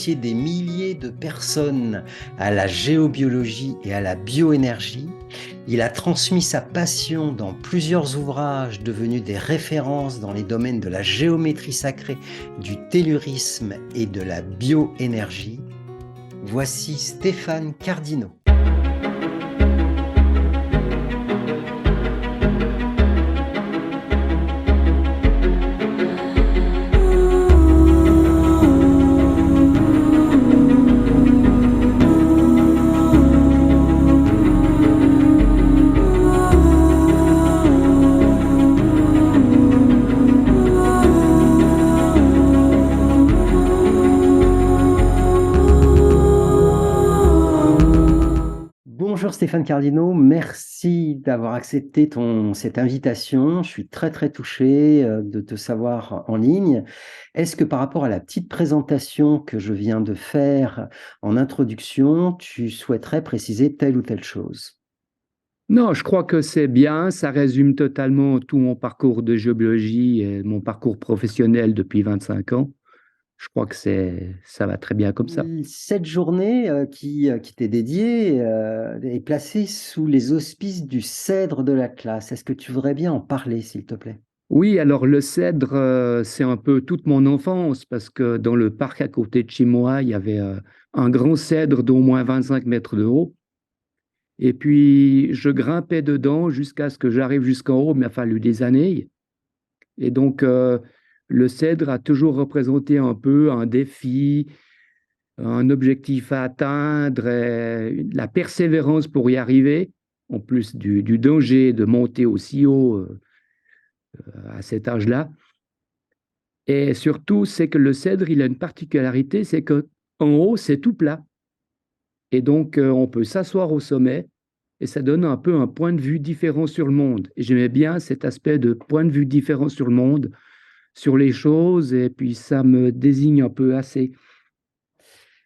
initié des milliers de personnes à la géobiologie et à la bioénergie. Il a transmis sa passion dans plusieurs ouvrages devenus des références dans les domaines de la géométrie sacrée, du tellurisme et de la bioénergie. Voici Stéphane Cardino. Bonjour Stéphane Cardino, merci d'avoir accepté cette invitation. Je suis très très touché de te savoir en ligne. Est-ce que par rapport à la petite présentation que je viens de faire en introduction, tu souhaiterais préciser telle ou telle chose? Non, je crois que c'est bien. Ça résume totalement tout mon parcours de géobiologie et mon parcours professionnel depuis 25 ans. Je crois que ça va très bien comme ça. Cette journée qui t'est dédiée est placée sous les auspices du Cèdre de la classe. Est-ce que tu voudrais bien en parler, s'il te plaît? Oui, alors le cèdre, c'est un peu toute mon enfance parce que dans le parc à côté de chez moi, il y avait un grand cèdre d'au moins 25 mètres de haut. Et puis, je grimpais dedans jusqu'à ce que j'arrive jusqu'en haut. Il m'a fallu des années. Et donc, le cèdre a toujours représenté un peu un défi, un objectif à atteindre, et la persévérance pour y arriver, en plus du danger de monter aussi haut à cet âge-là. Et surtout, c'est que le cèdre, il a une particularité, c'est que en haut, c'est tout plat. Et donc, on peut s'asseoir au sommet et ça donne un peu un point de vue différent sur le monde. Et j'aimais bien cet aspect de point de vue différent sur le monde, sur les choses, et puis ça me désigne un peu assez.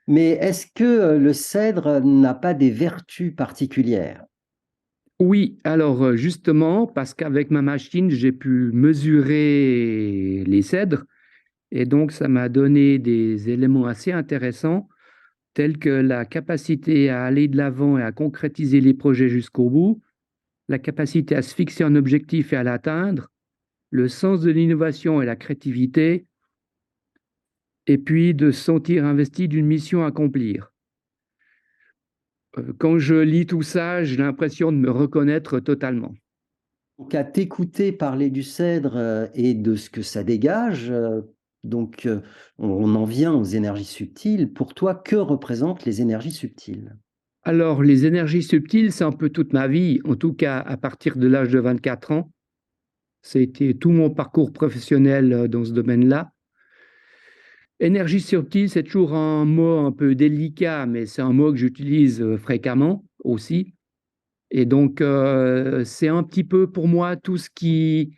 Mais est-ce que le cèdre n'a pas des vertus particulières? Oui, alors justement, parce qu'avec ma machine, j'ai pu mesurer les cèdres et donc ça m'a donné des éléments assez intéressants tels que la capacité à aller de l'avant et à concrétiser les projets jusqu'au bout, la capacité à se fixer un objectif et à l'atteindre, le sens de l'innovation et la créativité, et puis de se sentir investi d'une mission à accomplir. Quand je lis tout ça, j'ai l'impression de me reconnaître totalement. Donc, à t'écouter parler du cèdre et de ce que ça dégage, on en vient aux énergies subtiles. Pour toi, que représentent les énergies subtiles? Alors, les énergies subtiles, c'est un peu toute ma vie, en tout cas à partir de l'âge de 24 ans. C'était tout mon parcours professionnel dans ce domaine-là. Énergie subtile, c'est toujours un mot un peu délicat, mais c'est un mot que j'utilise fréquemment aussi. Et donc, c'est un petit peu pour moi tout ce qui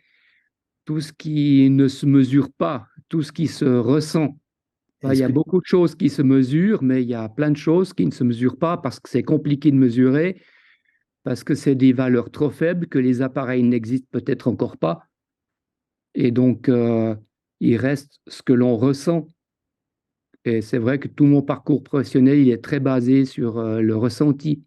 ne se mesure pas, tout ce qui se ressent. Il y Est-ce a que beaucoup de choses qui se mesurent, mais il y a plein de choses qui ne se mesurent pas parce que c'est compliqué de mesurer, parce que c'est des valeurs trop faibles, que les appareils n'existent peut-être encore pas. Et donc, il reste ce que l'on ressent. Et c'est vrai que tout mon parcours professionnel, il est très basé sur le ressenti.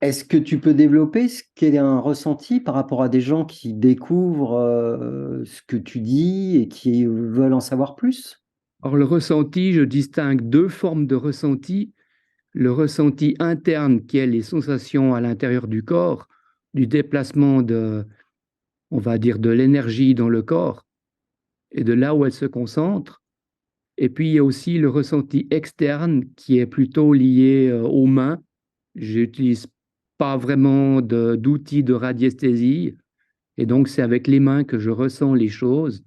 est-ce que tu peux développer ce qu'est un ressenti par rapport à des gens qui découvrent ce que tu dis et qui veulent en savoir plus? Or, le ressenti, je distingue deux formes de ressenti. Le ressenti interne, qui est les sensations à l'intérieur du corps, du déplacement de, on va dire, de l'énergie dans le corps et de là où elle se concentre. Et puis, il y a aussi le ressenti externe qui est plutôt lié aux mains. J'utilise pas vraiment d'outils de radiesthésie. Et donc, c'est avec les mains que je ressens les choses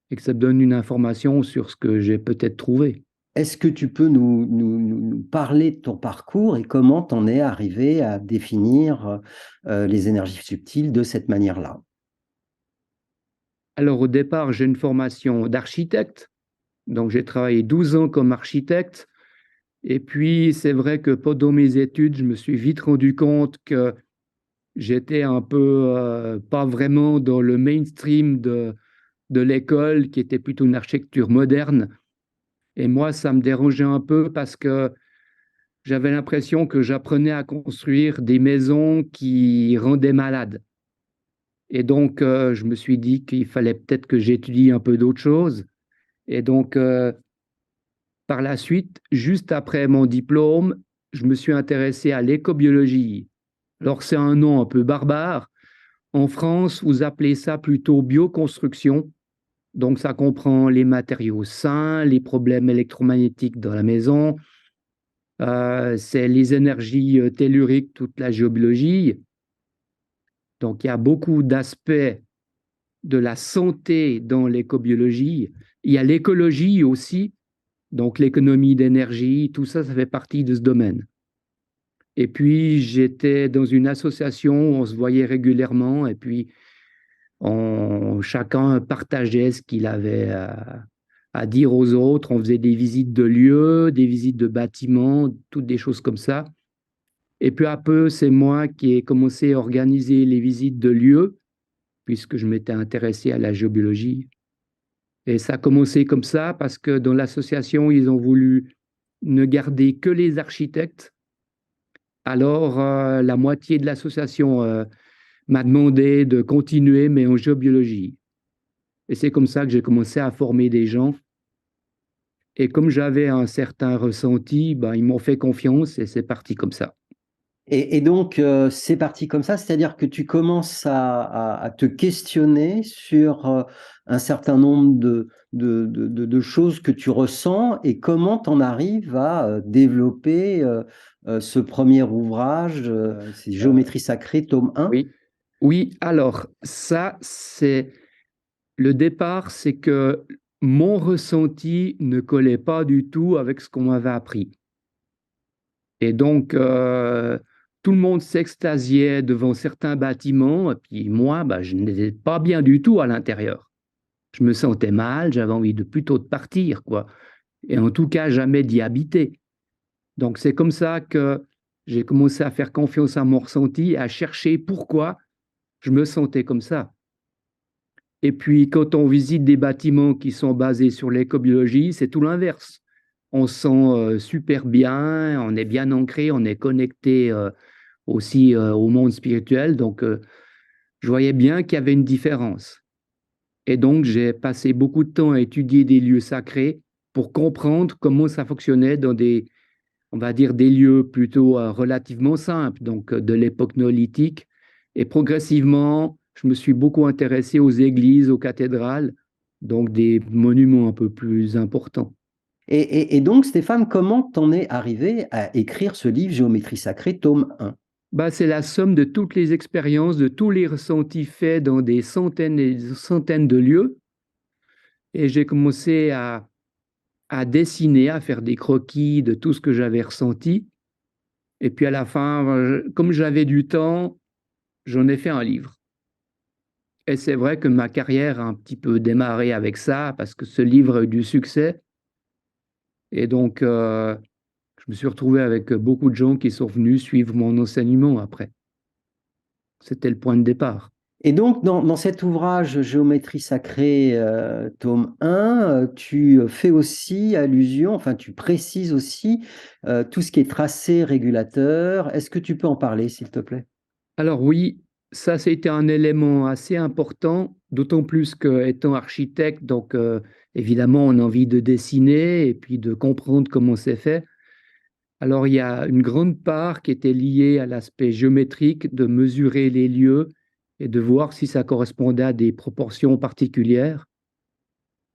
et que ça me donne une information sur ce que j'ai peut-être trouvé. Est-ce que tu peux nous parler de ton parcours et comment tu en es arrivé à définir les énergies subtiles de cette manière-là? Alors, au départ, j'ai une formation d'architecte. Donc, j'ai travaillé 12 ans comme architecte. Et puis, c'est vrai que pendant mes études, je me suis vite rendu compte que j'étais un peu pas vraiment dans le mainstream de l'école, qui était plutôt une architecture moderne. Et moi, ça me dérangeait un peu parce que j'avais l'impression que j'apprenais à construire des maisons qui rendaient malade. Et donc, je me suis dit qu'il fallait peut-être que j'étudie un peu d'autres choses. Et donc, par la suite, juste après mon diplôme, je me suis intéressé à l'écobiologie. Alors, c'est un nom un peu barbare. En France, vous appelez ça plutôt bioconstruction. Donc, ça comprend les matériaux sains, les problèmes électromagnétiques dans la maison, c'est les énergies telluriques, toute la géobiologie. Donc, il y a beaucoup d'aspects de la santé dans l'écobiologie. Il y a l'écologie aussi, donc l'économie d'énergie, tout ça, ça fait partie de ce domaine. Et puis, j'étais dans une association où on se voyait régulièrement et puis chacun partageait ce qu'il avait à dire aux autres. On faisait des visites de lieux, des visites de bâtiments, toutes des choses comme ça. Et peu à peu, c'est moi qui ai commencé à organiser les visites de lieux, puisque je m'étais intéressé à la géobiologie. Et ça a commencé comme ça parce que dans l'association, ils ont voulu ne garder que les architectes. Alors, la moitié de l'association m'a demandé de continuer, mais en géobiologie. Et c'est comme ça que j'ai commencé à former des gens. Et comme j'avais un certain ressenti, ben, ils m'ont fait confiance et c'est parti comme ça. Et donc, c'est parti comme ça, c'est-à-dire que tu commences à te questionner sur un certain nombre de choses que tu ressens et comment tu en arrives à développer ce premier ouvrage, c'est Géométrie sacrée, tome 1. Oui, oui. Alors ça, c'est le départ, c'est que mon ressenti ne collait pas du tout avec ce qu'on m'avait appris. Et donc, tout le monde s'extasiait devant certains bâtiments, et puis moi, bah, je n'étais pas bien du tout à l'intérieur. Je me sentais mal, j'avais envie de plutôt de partir, quoi. Et en tout cas, jamais d'y habiter. Donc, c'est comme ça que j'ai commencé à faire confiance à mon ressenti, à chercher pourquoi je me sentais comme ça. Et puis, quand on visite des bâtiments qui sont basés sur l'écobiologie, c'est tout l'inverse. On se sent super bien, on est bien ancré, on est connecté aussi au monde spirituel. Donc, je voyais bien qu'il y avait une différence. Et donc, j'ai passé beaucoup de temps à étudier des lieux sacrés pour comprendre comment ça fonctionnait dans des, on va dire, des lieux plutôt relativement simples, donc de l'époque néolithique. Et progressivement, je me suis beaucoup intéressé aux églises, aux cathédrales, donc des monuments un peu plus importants. Et donc, Stéphane, comment t'en es arrivé à écrire ce livre Géométrie sacrée, tome 1? Bah, c'est la somme de toutes les expériences, de tous les ressentis faits dans des centaines et des centaines de lieux. Et j'ai commencé à dessiner, à faire des croquis de tout ce que j'avais ressenti. Et puis à la fin, comme j'avais du temps, j'en ai fait un livre. Et c'est vrai que ma carrière a un petit peu démarré avec ça, parce que ce livre a eu du succès. Et donc, je me suis retrouvé avec beaucoup de gens qui sont venus suivre mon enseignement après. C'était le point de départ. Et donc, dans cet ouvrage Géométrie sacrée, tome 1, tu fais aussi allusion, enfin, tu précises aussi tout ce qui est tracé régulateur. Est-ce que tu peux en parler, s'il te plaît? Alors oui, ça c'était un élément assez important, d'autant plus qu'étant architecte, donc évidemment on a envie de dessiner et puis de comprendre comment c'est fait. Alors il y a une grande part qui était liée à l'aspect géométrique, de mesurer les lieux et de voir si ça correspondait à des proportions particulières.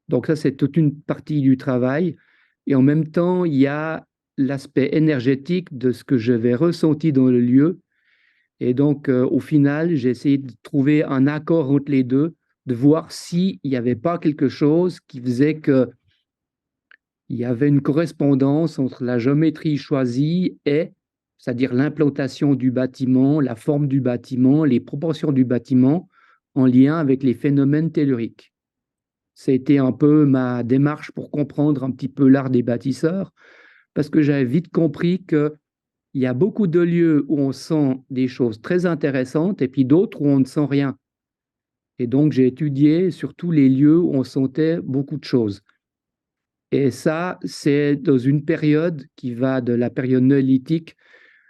Donc ça c'est toute une partie du travail. Et en même temps, il y a l'aspect énergétique de ce que j'avais ressenti dans le lieu. Et donc, au final, j'ai essayé de trouver un accord entre les deux, de voir s'il n'y avait pas quelque chose qui faisait qu'il y avait une correspondance entre la géométrie choisie et, c'est-à-dire l'implantation du bâtiment, la forme du bâtiment, les proportions du bâtiment, en lien avec les phénomènes telluriques. C'était un peu ma démarche pour comprendre un petit peu l'art des bâtisseurs, parce que j'avais vite compris que il y a beaucoup de lieux où on sent des choses très intéressantes et puis d'autres où on ne sent rien. Et donc, j'ai étudié surtout les lieux où on sentait beaucoup de choses. Et ça, c'est dans une période qui va de la période néolithique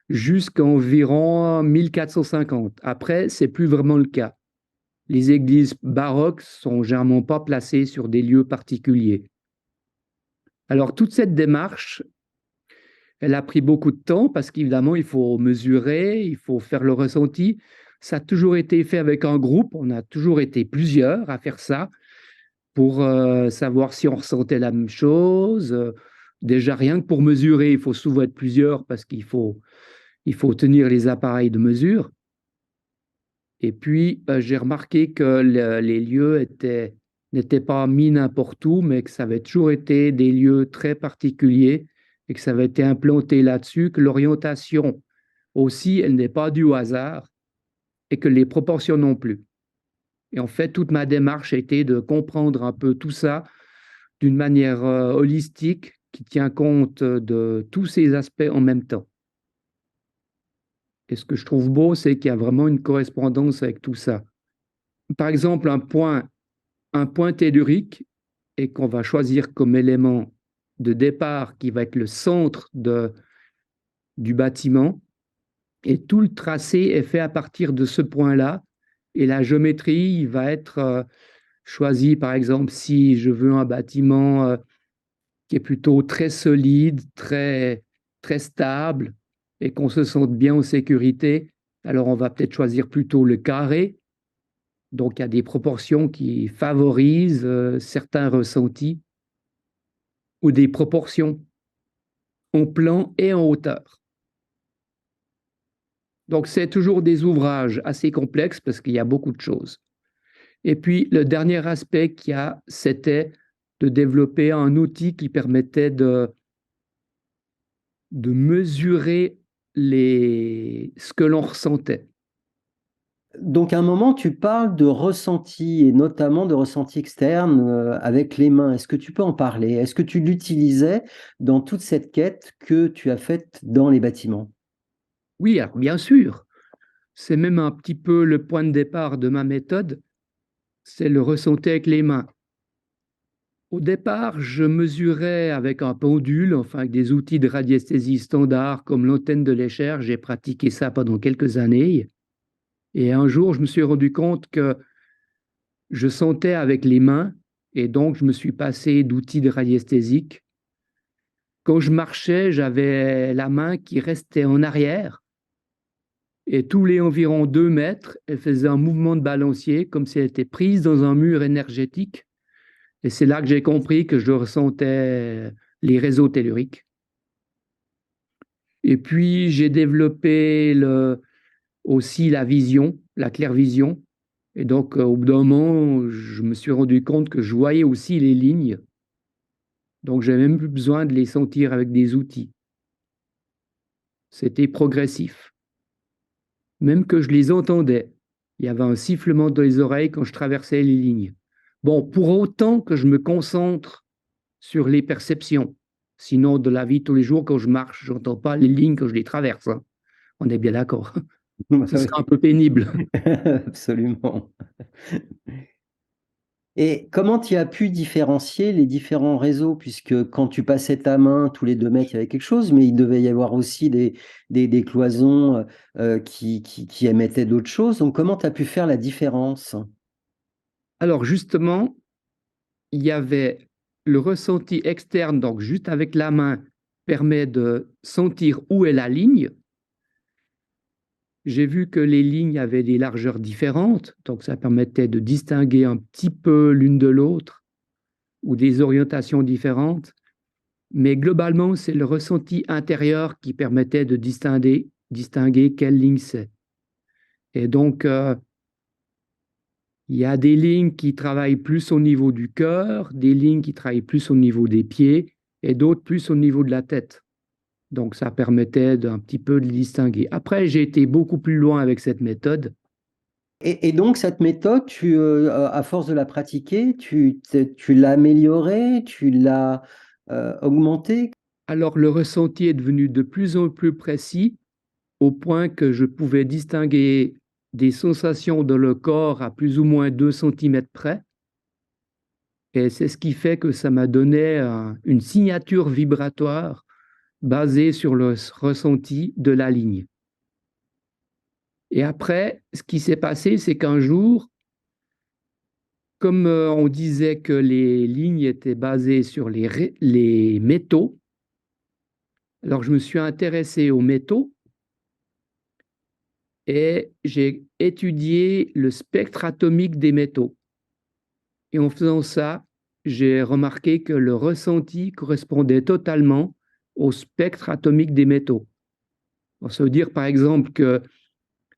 jusqu'à environ 1450. Après, c'est plus vraiment le cas. Les églises baroques sont généralement pas placées sur des lieux particuliers. Alors, toute cette démarche, elle a pris beaucoup de temps parce qu'évidemment, il faut mesurer, il faut faire le ressenti. Ça a toujours été fait avec un groupe, on a toujours été plusieurs à faire ça pour savoir si on ressentait la même chose. Déjà, rien que pour mesurer, il faut souvent être plusieurs parce il faut tenir les appareils de mesure. Et puis, j'ai remarqué que les lieux n'étaient pas mis n'importe où, mais que ça avait toujours été des lieux très particuliers et que ça avait été implanté là-dessus, que l'orientation aussi, elle n'est pas due au hasard et que les proportions non plus. Et en fait, toute ma démarche a été de comprendre un peu tout ça d'une manière holistique qui tient compte de tous ces aspects en même temps. Et ce que je trouve beau, c'est qu'il y a vraiment une correspondance avec tout ça. Par exemple, un point tellurique et qu'on va choisir comme élément de départ qui va être le centre du bâtiment. Et tout le tracé est fait à partir de ce point-là. Et la géométrie va être choisie, par exemple, si je veux un bâtiment qui est plutôt très solide, très stable et qu'on se sente bien en sécurité, alors on va peut-être choisir plutôt le carré. Donc, il y a des proportions qui favorisent certains ressentis ou des proportions en plan et en hauteur. Donc, c'est toujours des ouvrages assez complexes parce qu'il y a beaucoup de choses. Et puis, le dernier aspect qu'il y a, c'était de développer un outil qui permettait de mesurer ce que l'on ressentait. Donc, à un moment, tu parles de ressenti et notamment de ressenti externe avec les mains. Est-ce que tu peux en parler? Est-ce que tu l'utilisais dans toute cette quête que tu as faite dans les bâtiments? Oui, alors bien sûr, c'est même un petit peu le point de départ de ma méthode, c'est le ressenti avec les mains. Au départ, je mesurais avec un pendule, enfin avec des outils de radiesthésie standard comme l'antenne de l'Escher. J'ai pratiqué ça pendant quelques années. Et un jour, je me suis rendu compte que je sentais avec les mains et donc je me suis passé d'outils de radiesthésique. Quand je marchais, j'avais la main qui restait en arrière et tous les environ 2 mètres, elle faisait un mouvement de balancier comme si elle était prise dans un mur énergétique. Et c'est là que j'ai compris que je ressentais les réseaux telluriques. Et puis, j'ai développé aussi la vision, la clairvision. Et donc, au bout d'un moment, je me suis rendu compte que je voyais aussi les lignes. Donc, j'avais même plus besoin de les sentir avec des outils. C'était progressif. Même que je les entendais. Il y avait un sifflement dans les oreilles quand je traversais les lignes. Bon, pour autant que je me concentre sur les perceptions. Sinon, de la vie de tous les jours, quand je marche, je n'entends pas les lignes quand je les traverse. Hein. On est bien d'accord. Ce serait un peu pénible. Absolument. Et comment tu as pu différencier les différents réseaux? Puisque quand tu passais ta main, tous les 2 mètres, il y avait quelque chose, mais il devait y avoir aussi des cloisons qui émettaient d'autres choses. Donc, comment tu as pu faire la différence? Alors justement, il y avait le ressenti externe, donc juste avec la main, permet de sentir où est la ligne. J'ai vu que les lignes avaient des largeurs différentes, donc ça permettait de distinguer un petit peu l'une de l'autre ou des orientations différentes. Mais globalement, c'est le ressenti intérieur qui permettait de distinguer quelle ligne c'est. Et donc, il y a des lignes qui travaillent plus au niveau du cœur, des lignes qui travaillent plus au niveau des pieds et d'autres plus au niveau de la tête. Donc, ça permettait d'un petit peu de les distinguer. Après, j'ai été beaucoup plus loin avec cette méthode. Et donc, cette méthode, à force de la pratiquer, tu l'as améliorée, tu l'as augmentée? Alors, le ressenti est devenu de plus en plus précis au point que je pouvais distinguer des sensations dans le corps à plus ou moins 2 centimètres près. Et c'est ce qui fait que ça m'a donné une signature vibratoire basée sur le ressenti de la ligne. Et après, ce qui s'est passé, c'est qu'un jour, comme on disait que les lignes étaient basées sur les métaux, alors je me suis intéressé aux métaux et j'ai étudié le spectre atomique des métaux. Et en faisant ça, j'ai remarqué que le ressenti correspondait totalement au spectre atomique des métaux. Alors, ça veut dire par exemple que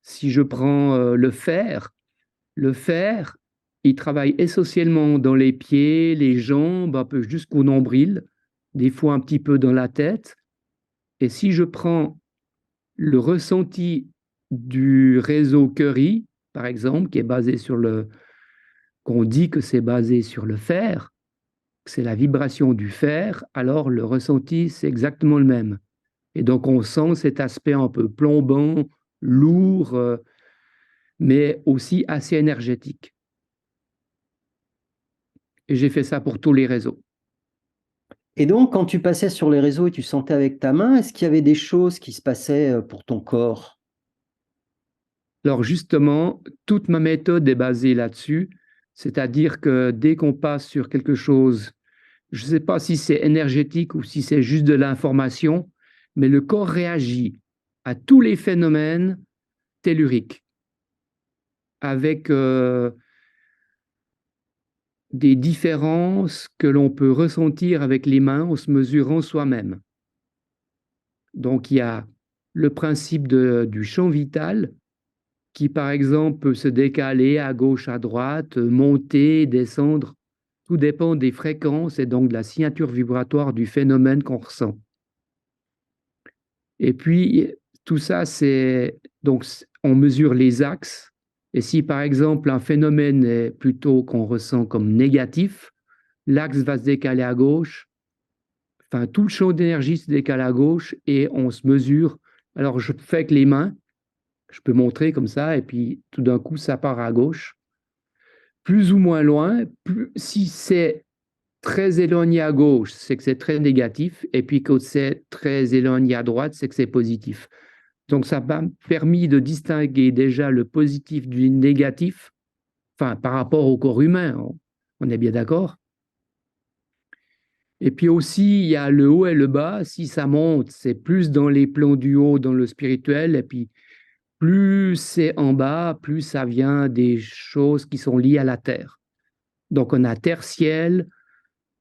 si je prends le fer, il travaille essentiellement dans les pieds, les jambes, un peu jusqu'au nombril, des fois un petit peu dans la tête. Et si je prends le ressenti du réseau Curie, par exemple, qui est basé sur qu'on dit que c'est basé sur le fer, que c'est la vibration du fer, alors le ressenti, c'est exactement le même. Et donc, on sent cet aspect un peu plombant, lourd, mais aussi assez énergétique. Et j'ai fait ça pour tous les réseaux. Et donc, quand tu passais sur les réseaux et tu sentais avec ta main, est-ce qu'il y avait des choses qui se passaient pour ton corps? Alors justement, toute ma méthode est basée là-dessus, c'est-à-dire que dès qu'on passe sur quelque chose, je ne sais pas si c'est énergétique ou si c'est juste de l'information, mais le corps réagit à tous les phénomènes telluriques avec des différences que l'on peut ressentir avec les mains en se mesurant soi-même. Donc il y a le principe du champ vital qui, par exemple, peut se décaler à gauche, à droite, monter, descendre. Tout dépend des fréquences et donc de la signature vibratoire du phénomène qu'on ressent. Et puis, tout ça, c'est donc on mesure les axes. Et si, par exemple, un phénomène est plutôt qu'on ressent comme négatif, l'axe va se décaler à gauche. Enfin, tout le champ d'énergie se décale à gauche et on se mesure. Alors, je fais avec les mains, je peux montrer comme ça, et puis tout d'un coup, ça part à gauche. Plus ou moins loin, si c'est très éloigné à gauche, c'est que c'est très négatif, et puis quand c'est très éloigné à droite, c'est que c'est positif. Donc, ça m'a permis de distinguer déjà le positif du négatif, enfin, par rapport au corps humain, on est bien d'accord. Et puis aussi, il y a le haut et le bas. Si ça monte, c'est plus dans les plans du haut, dans le spirituel, et puis plus c'est en bas, plus ça vient des choses qui sont liées à la terre. Donc, on a terre-ciel,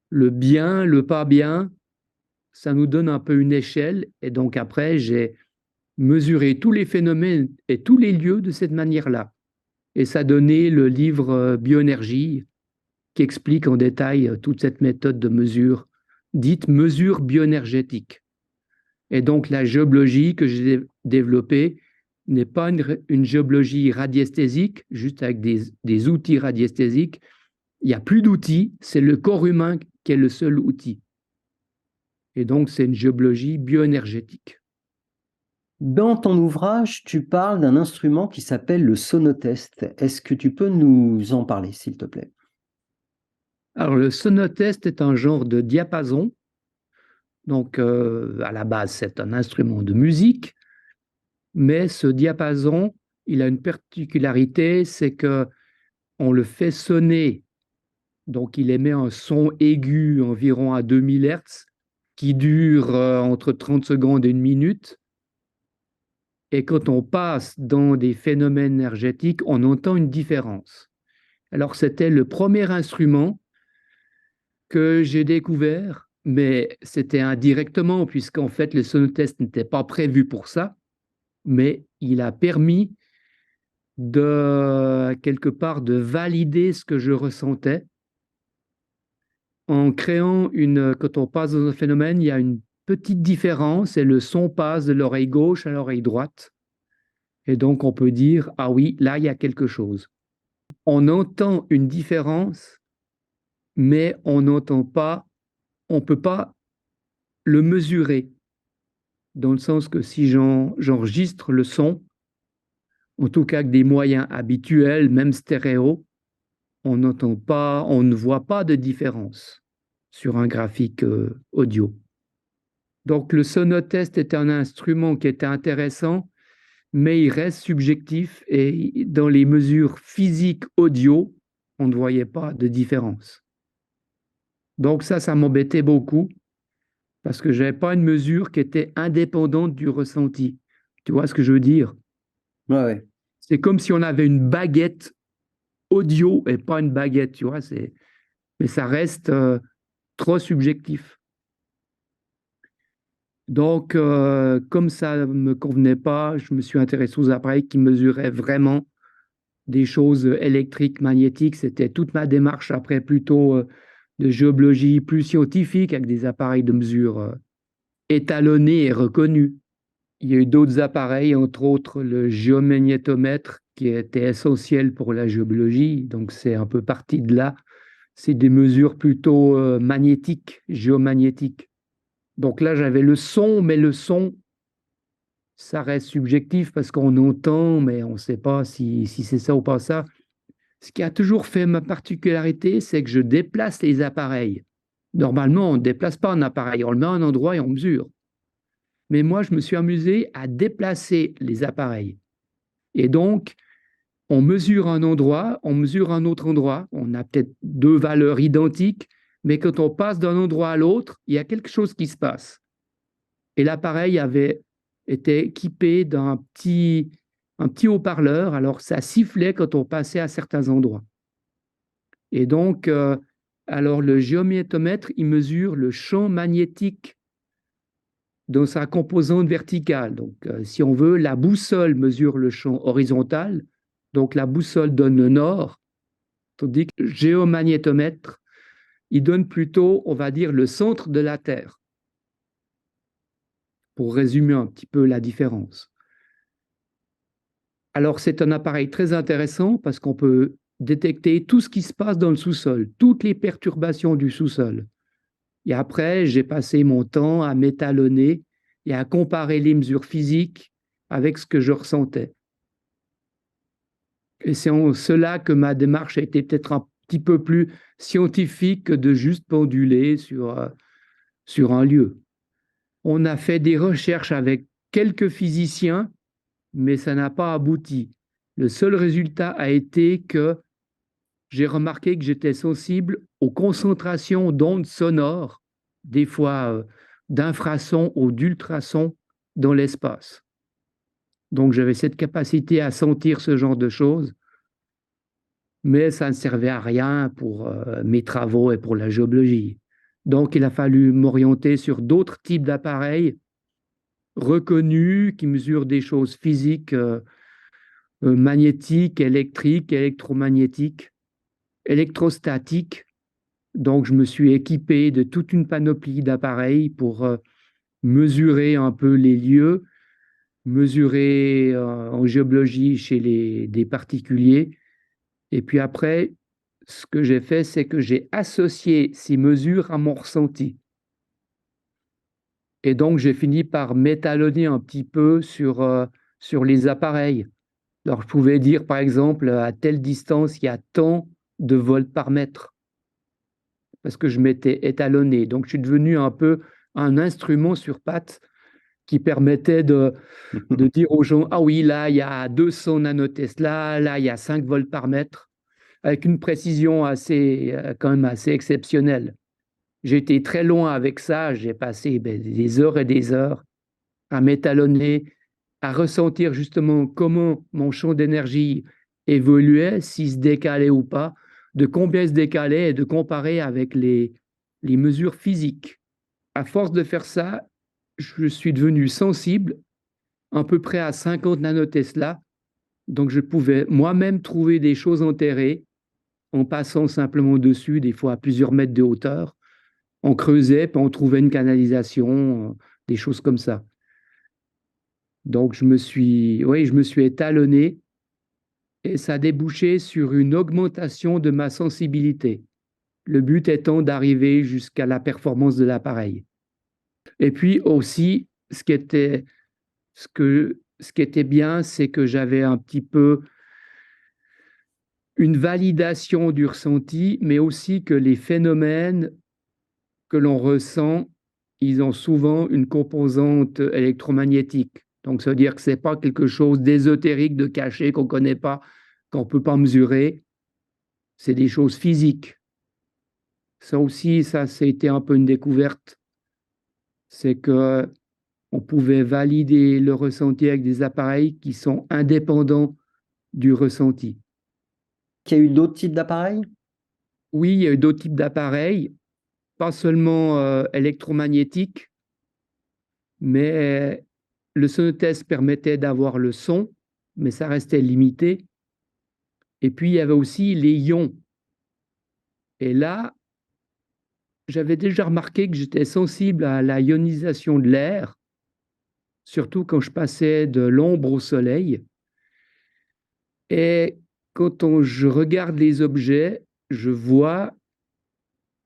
le bien, le pas bien, ça nous donne un peu une échelle. Et donc après, j'ai mesuré tous les phénomènes et tous les lieux de cette manière-là. Et ça donnait le livre Bioénergie qui explique en détail toute cette méthode de mesure, dite mesure bioénergétique. Et donc la géologie que j'ai développée n'est pas une géologie radiesthésique, juste avec des outils radiesthésiques. Il n'y a plus d'outils, c'est le corps humain qui est le seul outil. Et donc, c'est une géologie bioénergétique. Dans ton ouvrage, tu parles d'un instrument qui s'appelle le sonotest. Est-ce que tu peux nous en parler, s'il te plaît? Alors, le sonotest est un genre de diapason. Donc, à la base, c'est un instrument de musique, mais ce diapason, il a une particularité, c'est que on le fait sonner. Donc, il émet un son aigu environ à 2000 Hertz qui dure entre 30 secondes et une minute. Et quand on passe dans des phénomènes énergétiques, on entend une différence. Alors, c'était le premier instrument que j'ai découvert, mais c'était indirectement, puisqu'en fait, le sonotest n'était pas prévu pour ça, mais il a permis de, quelque part, de valider ce que je ressentais en créant quand on passe dans un phénomène, il y a une petite différence et le son passe de l'oreille gauche à l'oreille droite. Et donc, on peut dire, ah oui, là, il y a quelque chose. On entend une différence, mais on n'entend pas, on ne peut pas le mesurer, dans le sens que si j'enregistre le son, en tout cas avec des moyens habituels, même stéréo, on n'entend pas, on ne voit pas de différence sur un graphique audio. Donc le sonotest est un instrument qui était intéressant, mais il reste subjectif et dans les mesures physiques audio, on ne voyait pas de différence. Donc ça m'embêtait beaucoup parce que je n'avais pas une mesure qui était indépendante du ressenti. Tu vois ce que je veux dire? Ouais, ouais. C'est comme si on avait une baguette audio et pas une baguette, tu vois, mais ça reste trop subjectif. Donc, comme ça ne me convenait pas, je me suis intéressé aux appareils qui mesuraient vraiment des choses électriques, magnétiques. C'était toute ma démarche après plutôt de géologie plus scientifique avec des appareils de mesure étalonnés et reconnus. Il y a eu d'autres appareils, entre autres le géomagnétomètre qui était essentiel pour la géobiologie. Donc, c'est un peu parti de là. C'est des mesures plutôt magnétiques, géomagnétiques. Donc là, j'avais le son, mais le son, ça reste subjectif parce qu'on entend, mais on ne sait pas si c'est ça ou pas ça. Ce qui a toujours fait ma particularité, c'est que je déplace les appareils. Normalement, on ne déplace pas un appareil, on le met à un endroit et on mesure. Mais moi, je me suis amusé à déplacer les appareils. Et donc, on mesure un endroit, on mesure un autre endroit, on a peut-être deux valeurs identiques, mais quand on passe d'un endroit à l'autre, il y a quelque chose qui se passe. Et l'appareil avait été équipé un petit haut-parleur, alors ça sifflait quand on passait à certains endroits. Et donc, alors le géomagnétomètre, il mesure le champ magnétique dans sa composante verticale. Donc, si on veut, la boussole mesure le champ horizontal, donc la boussole donne le nord, tandis que le géomagnétomètre, il donne plutôt, on va dire, le centre de la Terre, pour résumer un petit peu la différence. Alors, c'est un appareil très intéressant parce qu'on peut détecter tout ce qui se passe dans le sous-sol, toutes les perturbations du sous-sol. Et après, j'ai passé mon temps à m'étalonner et à comparer les mesures physiques avec ce que je ressentais. Et c'est en cela que ma démarche a été peut-être un petit peu plus scientifique que de juste penduler sur un lieu. On a fait des recherches avec quelques physiciens, mais ça n'a pas abouti. Le seul résultat a été que j'ai remarqué que j'étais sensible aux concentrations d'ondes sonores, des fois d'infrasons ou d'ultrasons dans l'espace. Donc j'avais cette capacité à sentir ce genre de choses, mais ça ne servait à rien pour mes travaux et pour la géologie. Donc il a fallu m'orienter sur d'autres types d'appareils reconnus qui mesurent des choses physiques, magnétiques, électriques, électromagnétiques, électrostatiques. Donc, je me suis équipé de toute une panoplie d'appareils pour mesurer un peu les lieux, mesurer en géologie chez des particuliers. Et puis après, ce que j'ai fait, c'est que j'ai associé ces mesures à mon ressenti. Et donc, j'ai fini par m'étalonner un petit peu sur les appareils. Alors, je pouvais dire, par exemple, à telle distance, il y a tant de volts par mètre, parce que je m'étais étalonné. Donc, je suis devenu un peu un instrument sur pattes qui permettait de dire aux gens, ah oui, là, il y a 200 nanotesla, là, il y a 5 volts par mètre, avec une précision quand même assez exceptionnelle. J'ai été très loin avec ça, j'ai passé des heures et des heures à m'étalonner, à ressentir justement comment mon champ d'énergie évoluait, s'il se décalait ou pas, de combien il se décalait et de comparer avec les mesures physiques. À force de faire ça, je suis devenu sensible, à peu près à 50 nanotesla, donc je pouvais moi-même trouver des choses enterrées en passant simplement dessus, des fois à plusieurs mètres de hauteur. On creusait, puis on trouvait une canalisation, des choses comme ça. Donc, je me suis étalonné et ça a débouché sur une augmentation de ma sensibilité. Le but étant d'arriver jusqu'à la performance de l'appareil. Et puis aussi, ce qui était bien, c'est que j'avais un petit peu une validation du ressenti, mais aussi que les phénomènes que l'on ressent, ils ont souvent une composante électromagnétique. Donc, ça veut dire que ce n'est pas quelque chose d'ésotérique, de caché, qu'on ne connaît pas, qu'on ne peut pas mesurer. C'est des choses physiques. Ça aussi, ça, c'était un peu une découverte. C'est que on pouvait valider le ressenti avec des appareils qui sont indépendants du ressenti. Il y a eu d'autres types d'appareils? Oui, il y a eu d'autres types d'appareils, pas seulement électromagnétiques, mais le sonotest permettait d'avoir le son, mais ça restait limité. Et puis, il y avait aussi les ions. Et là, j'avais déjà remarqué que j'étais sensible à la ionisation de l'air, surtout quand je passais de l'ombre au soleil. Et quand je regarde les objets, je vois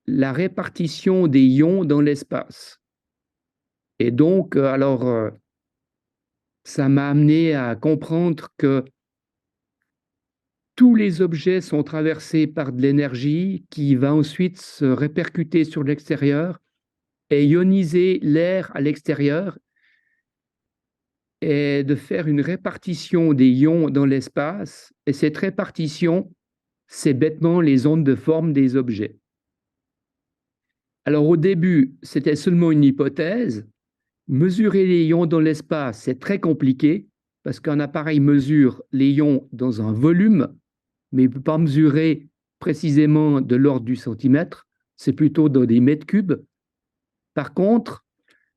la répartition des ions dans l'espace. Et donc, ça m'a amené à comprendre que tous les objets sont traversés par de l'énergie qui va ensuite se répercuter sur l'extérieur et ioniser l'air à l'extérieur et de faire une répartition des ions dans l'espace. Et cette répartition, c'est bêtement les ondes de forme des objets. Alors au début, c'était seulement une hypothèse. Mesurer les ions dans l'espace, c'est très compliqué parce qu'un appareil mesure les ions dans un volume, mais il ne peut pas mesurer précisément de l'ordre du centimètre, c'est plutôt dans des mètres cubes. Par contre,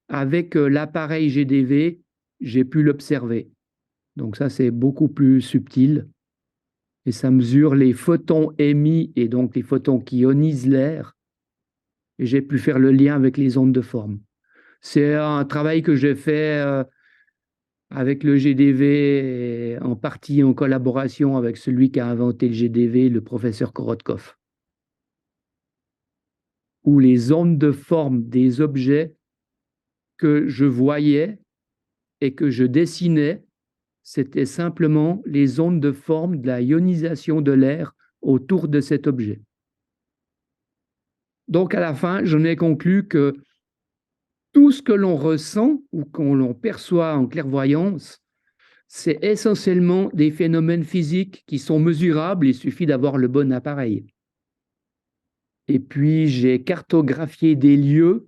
avec l'appareil GDV, j'ai pu l'observer. Donc ça, c'est beaucoup plus subtil. Et ça mesure les photons émis et donc les photons qui ionisent l'air. Et j'ai pu faire le lien avec les ondes de forme. C'est un travail que j'ai fait avec le GDV, et en partie en collaboration avec celui qui a inventé le GDV, le professeur Korotkov, où les ondes de forme des objets que je voyais et que je dessinais, c'était simplement les ondes de forme de la ionisation de l'air autour de cet objet. Donc à la fin, j'en ai conclu que tout ce que l'on ressent ou qu'on l'on perçoit en clairvoyance, c'est essentiellement des phénomènes physiques qui sont mesurables, il suffit d'avoir le bon appareil. Et puis j'ai cartographié des lieux,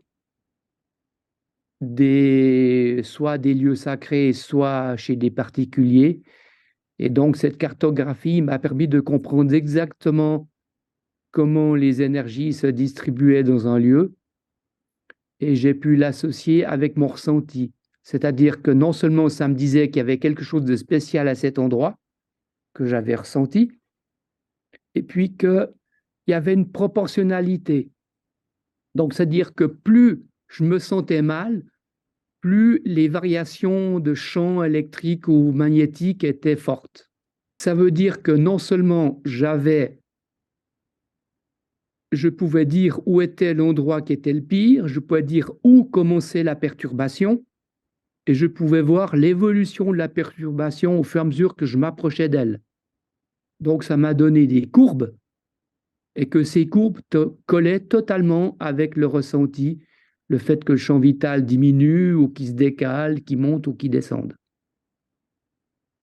soit des lieux sacrés, soit chez des particuliers. Et donc cette cartographie m'a permis de comprendre exactement comment les énergies se distribuaient dans un lieu. Et j'ai pu l'associer avec mon ressenti. C'est-à-dire que non seulement ça me disait qu'il y avait quelque chose de spécial à cet endroit, que j'avais ressenti, et puis qu'il y avait une proportionnalité. Donc, c'est-à-dire que plus je me sentais mal, plus les variations de champ électrique ou magnétique étaient fortes. Ça veut dire que non seulement je pouvais dire où était l'endroit qui était le pire, je pouvais dire où commençait la perturbation, et je pouvais voir l'évolution de la perturbation au fur et à mesure que je m'approchais d'elle. Donc, ça m'a donné des courbes, et que ces courbes collaient totalement avec le ressenti, le fait que le champ vital diminue ou qu'il se décale, qu'il monte ou qu'il descende.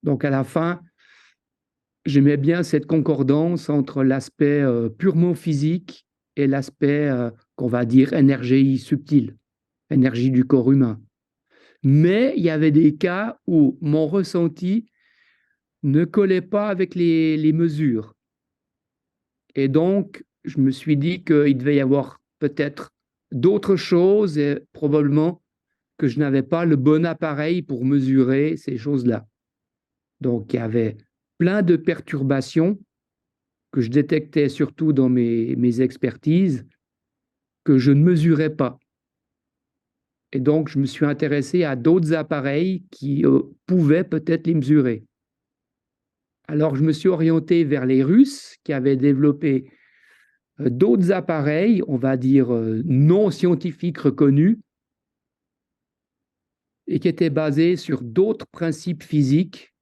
Donc, à la fin, j'aimais bien cette concordance entre l'aspect purement physique et l'aspect qu'on va dire énergie subtile, énergie du corps humain. Mais il y avait des cas où mon ressenti ne collait pas avec les mesures. Et donc, je me suis dit qu'il devait y avoir peut-être d'autres choses et probablement que je n'avais pas le bon appareil pour mesurer ces choses-là. Donc, il y avait plein de perturbations que je détectais surtout dans mes expertises que je ne mesurais pas. Et donc, je me suis intéressé à d'autres appareils qui pouvaient peut-être les mesurer. Alors, je me suis orienté vers les Russes qui avaient développé d'autres appareils, on va dire non scientifiques reconnus, et qui étaient basés sur d'autres principes physiques.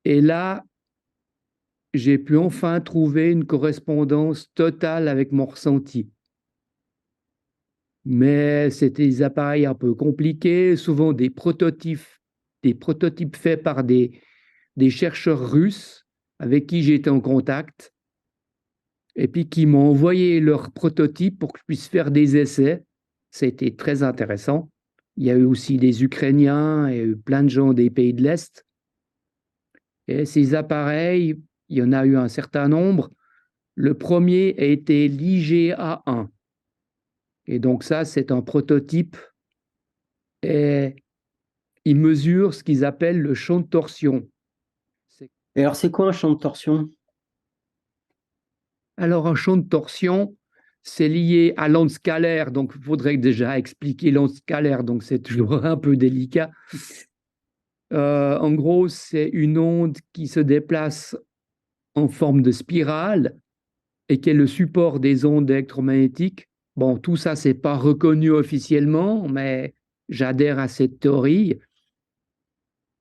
Et là, j'ai pu enfin trouver une correspondance totale avec mon ressenti. Mais c'était des appareils un peu compliqués, souvent des prototypes faits par des chercheurs russes avec qui j'étais en contact, et puis qui m'ont envoyé leurs prototypes pour que je puisse faire des essais. C'était très intéressant. Il y a eu aussi des Ukrainiens et plein de gens des pays de l'Est. Et ces appareils, il y en a eu un certain nombre. Le premier a été l'IGA-1. Et donc ça, c'est un prototype et il mesure ce qu'ils appellent le champ de torsion. Et alors, c'est quoi un champ de torsion? Alors, un champ de torsion, c'est lié à l'onde scalaire, donc il faudrait déjà expliquer l'onde scalaire, donc c'est toujours un peu délicat. En gros, c'est une onde qui se déplace en forme de spirale et qui est le support des ondes électromagnétiques. Bon, tout ça, c'est pas reconnu officiellement, mais j'adhère à cette théorie.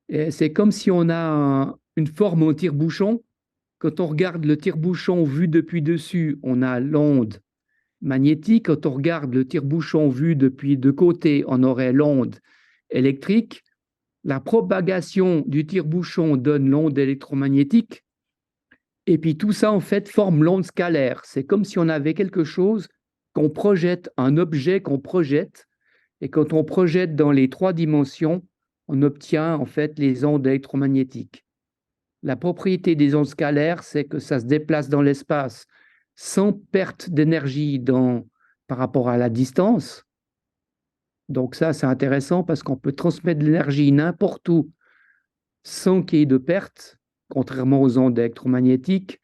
Et c'est comme si on a une forme en tire-bouchon. Quand on regarde le tire-bouchon vu depuis dessus, on a l'onde magnétique. Quand on regarde le tire-bouchon vu depuis de côté, on aurait l'onde électrique. La propagation du tire-bouchon donne l'onde électromagnétique. Et puis tout ça, en fait, forme l'onde scalaire. C'est comme si on avait quelque chose qu'on projette, un objet qu'on projette. Et quand on projette dans les 3 dimensions, on obtient en fait les ondes électromagnétiques. La propriété des ondes scalaires, c'est que ça se déplace dans l'espace sans perte d'énergie par rapport à la distance. Donc ça, c'est intéressant parce qu'on peut transmettre de l'énergie n'importe où sans qu'il y ait de perte, contrairement aux ondes électromagnétiques.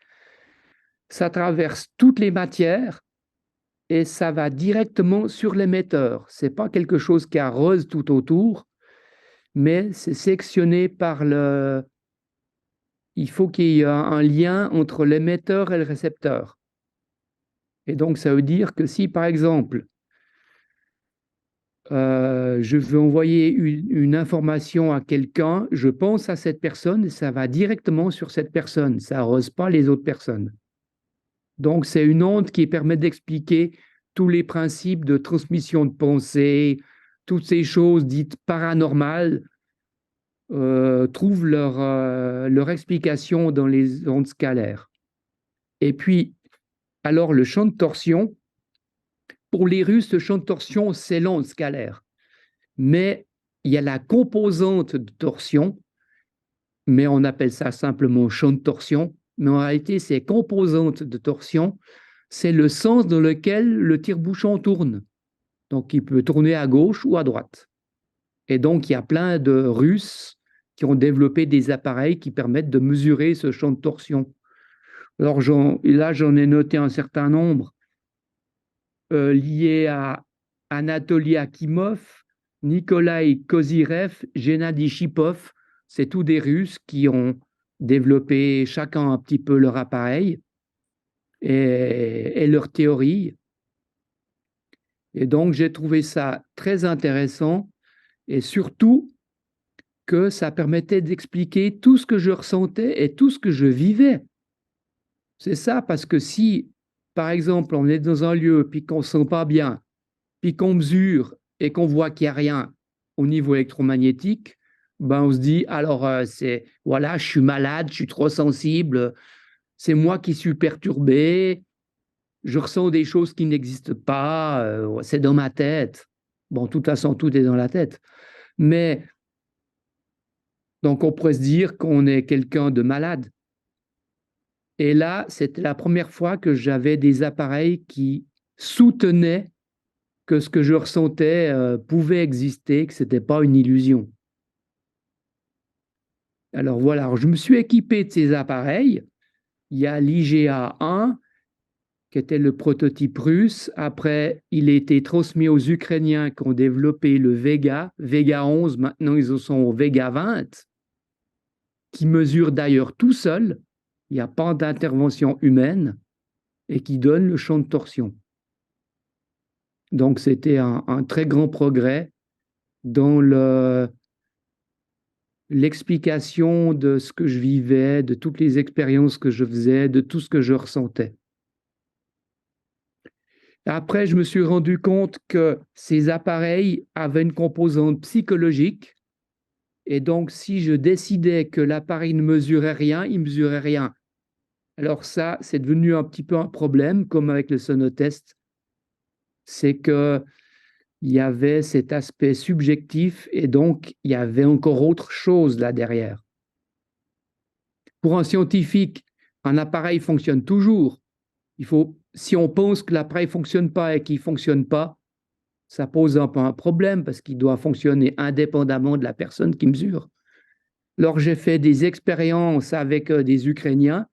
Ça traverse toutes les matières et ça va directement sur l'émetteur. Ce n'est pas quelque chose qui arrose tout autour, mais c'est sectionné par le... Il faut qu'il y ait un lien entre l'émetteur et le récepteur. Et donc, ça veut dire que si, par exemple, je veux envoyer une information à quelqu'un, je pense à cette personne et ça va directement sur cette personne. Ça n'arrose pas les autres personnes. Donc, c'est une onde qui permet d'expliquer tous les principes de transmission de pensée, toutes ces choses dites paranormales trouvent leur explication dans les ondes scalaires. Et puis, alors, le champ de torsion, pour les Russes, le champ de torsion, c'est l'onde scalaire. Mais il y a la composante de torsion, mais on appelle ça simplement champ de torsion. Mais en réalité, ces composantes de torsion, c'est le sens dans lequel le tire-bouchon tourne. Donc, il peut tourner à gauche ou à droite. Et donc, il y a plein de Russes qui ont développé des appareils qui permettent de mesurer ce champ de torsion. Alors, là, j'en ai noté un certain nombre liés à Anatoly Akimov, Nikolai Kozyrev, Gennady Shipov. C'est tous des Russes qui ont développé chacun un petit peu leur appareil et leur théorie. Et donc, j'ai trouvé ça très intéressant et surtout que ça permettait d'expliquer tout ce que je ressentais et tout ce que je vivais. C'est ça, parce que si, par exemple, on est dans un lieu puis qu'on ne se sent pas bien, puis qu'on mesure et qu'on voit qu'il n'y a rien au niveau électromagnétique, ben on se dit, alors voilà, je suis malade, je suis trop sensible, c'est moi qui suis perturbé, je ressens des choses qui n'existent pas, c'est dans ma tête. Bon, de toute façon, tout est dans la tête. Mais, donc on pourrait se dire qu'on est quelqu'un de malade. Et là, c'était la première fois que j'avais des appareils qui soutenaient que ce que je ressentais pouvait exister, que ce n'était pas une illusion. Alors voilà, alors je me suis équipé de ces appareils. Il y a l'IGA-1, qui était le prototype russe. Après, il a été transmis aux Ukrainiens qui ont développé le Vega 11, maintenant ils en sont au Vega 20, qui mesure d'ailleurs tout seul, il n'y a pas d'intervention humaine, et qui donne le champ de torsion. Donc c'était un très grand progrès dans l'explication de ce que je vivais, de toutes les expériences que je faisais, de tout ce que je ressentais. Après, je me suis rendu compte que ces appareils avaient une composante psychologique. Et donc, si je décidais que l'appareil ne mesurait rien, il ne mesurait rien. Alors ça, c'est devenu un petit peu un problème, comme avec le sonotest. C'est que il y avait cet aspect subjectif et donc il y avait encore autre chose là derrière. Pour un scientifique, un appareil fonctionne toujours. Si on pense que l'appareil ne fonctionne pas et qu'il ne fonctionne pas, ça pose un peu un problème parce qu'il doit fonctionner indépendamment de la personne qui mesure. Alors j'ai fait des expériences avec des Ukrainiens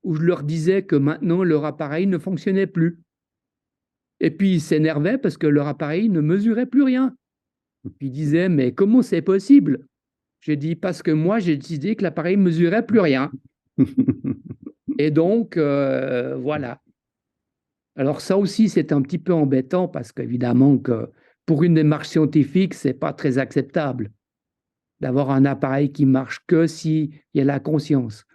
où je leur disais que maintenant leur appareil ne fonctionnait plus. Et puis ils s'énervaient parce que leur appareil ne mesurait plus rien. Puis ils disaient, mais comment c'est possible? J'ai dit, parce que moi j'ai décidé que l'appareil ne mesurait plus rien. Et donc, voilà. Alors ça aussi, c'est un petit peu embêtant parce qu'évidemment que pour une démarche scientifique, c'est pas très acceptable d'avoir un appareil qui marche que s'il y a la conscience.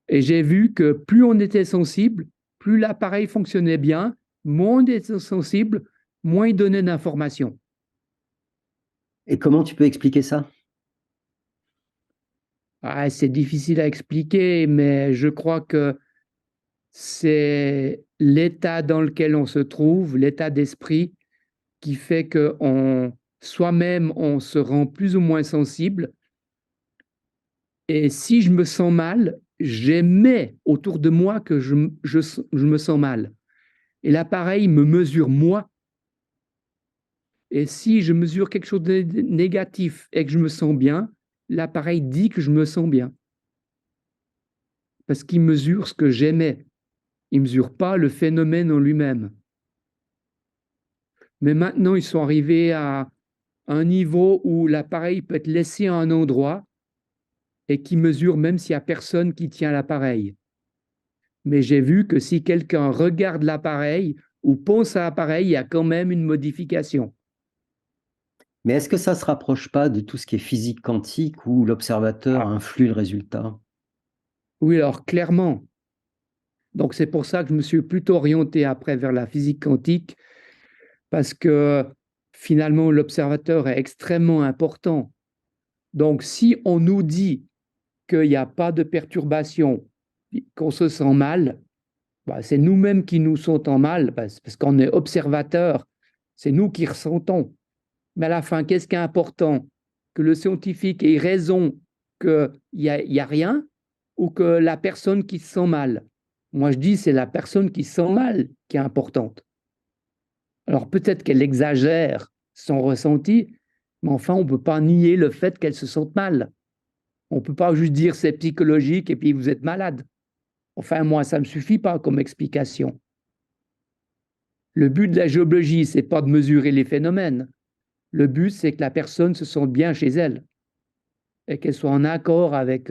Et j'ai vu que plus on était sensible, plus l'appareil fonctionnait bien, moins on était sensible, moins il donnait d'informations. Et comment tu peux expliquer ça? Ah, c'est difficile à expliquer, mais je crois que c'est l'état dans lequel on se trouve, l'état d'esprit, qui fait que soi-même, on se rend plus ou moins sensible. Et si je me sens mal, j'aimais autour de moi que je me sens mal. Et l'appareil me mesure moi. Et si je mesure quelque chose de négatif et que je me sens bien, l'appareil dit que je me sens bien. Parce qu'il mesure ce que j'aimais. Il ne mesure pas le phénomène en lui-même. Mais maintenant, ils sont arrivés à un niveau où l'appareil peut être laissé à un endroit et qui mesure même s'il n'y a personne qui tient l'appareil. Mais j'ai vu que si quelqu'un regarde l'appareil ou pense à l'appareil, il y a quand même une modification. Mais est-ce que ça se rapproche pas de tout ce qui est physique quantique où l'observateur Ah, influe le résultat? oui, alors clairement. Donc c'est pour ça que je me suis plutôt orienté après vers la physique quantique, parce que finalement l'observateur est extrêmement important. Donc si on nous dit qu'il n'y a pas de perturbation, qu'on se sent mal, bah, c'est nous-mêmes qui nous sentons mal, parce qu'on est observateur, c'est nous qui ressentons. Mais à la fin, qu'est-ce qui est important? Que le scientifique ait raison qu'il n'y a rien ou que la personne qui se sent mal? Moi, je dis c'est la personne qui se sent mal qui est importante. Alors peut-être qu'elle exagère son ressenti, mais enfin, on ne peut pas nier le fait qu'elle se sente mal. On ne peut pas juste dire c'est psychologique et puis vous êtes malade. Enfin, moi, ça ne me suffit pas comme explication. Le but de la géologie, c'est pas de mesurer les phénomènes. Le but, c'est que la personne se sente bien chez elle et qu'elle soit en accord avec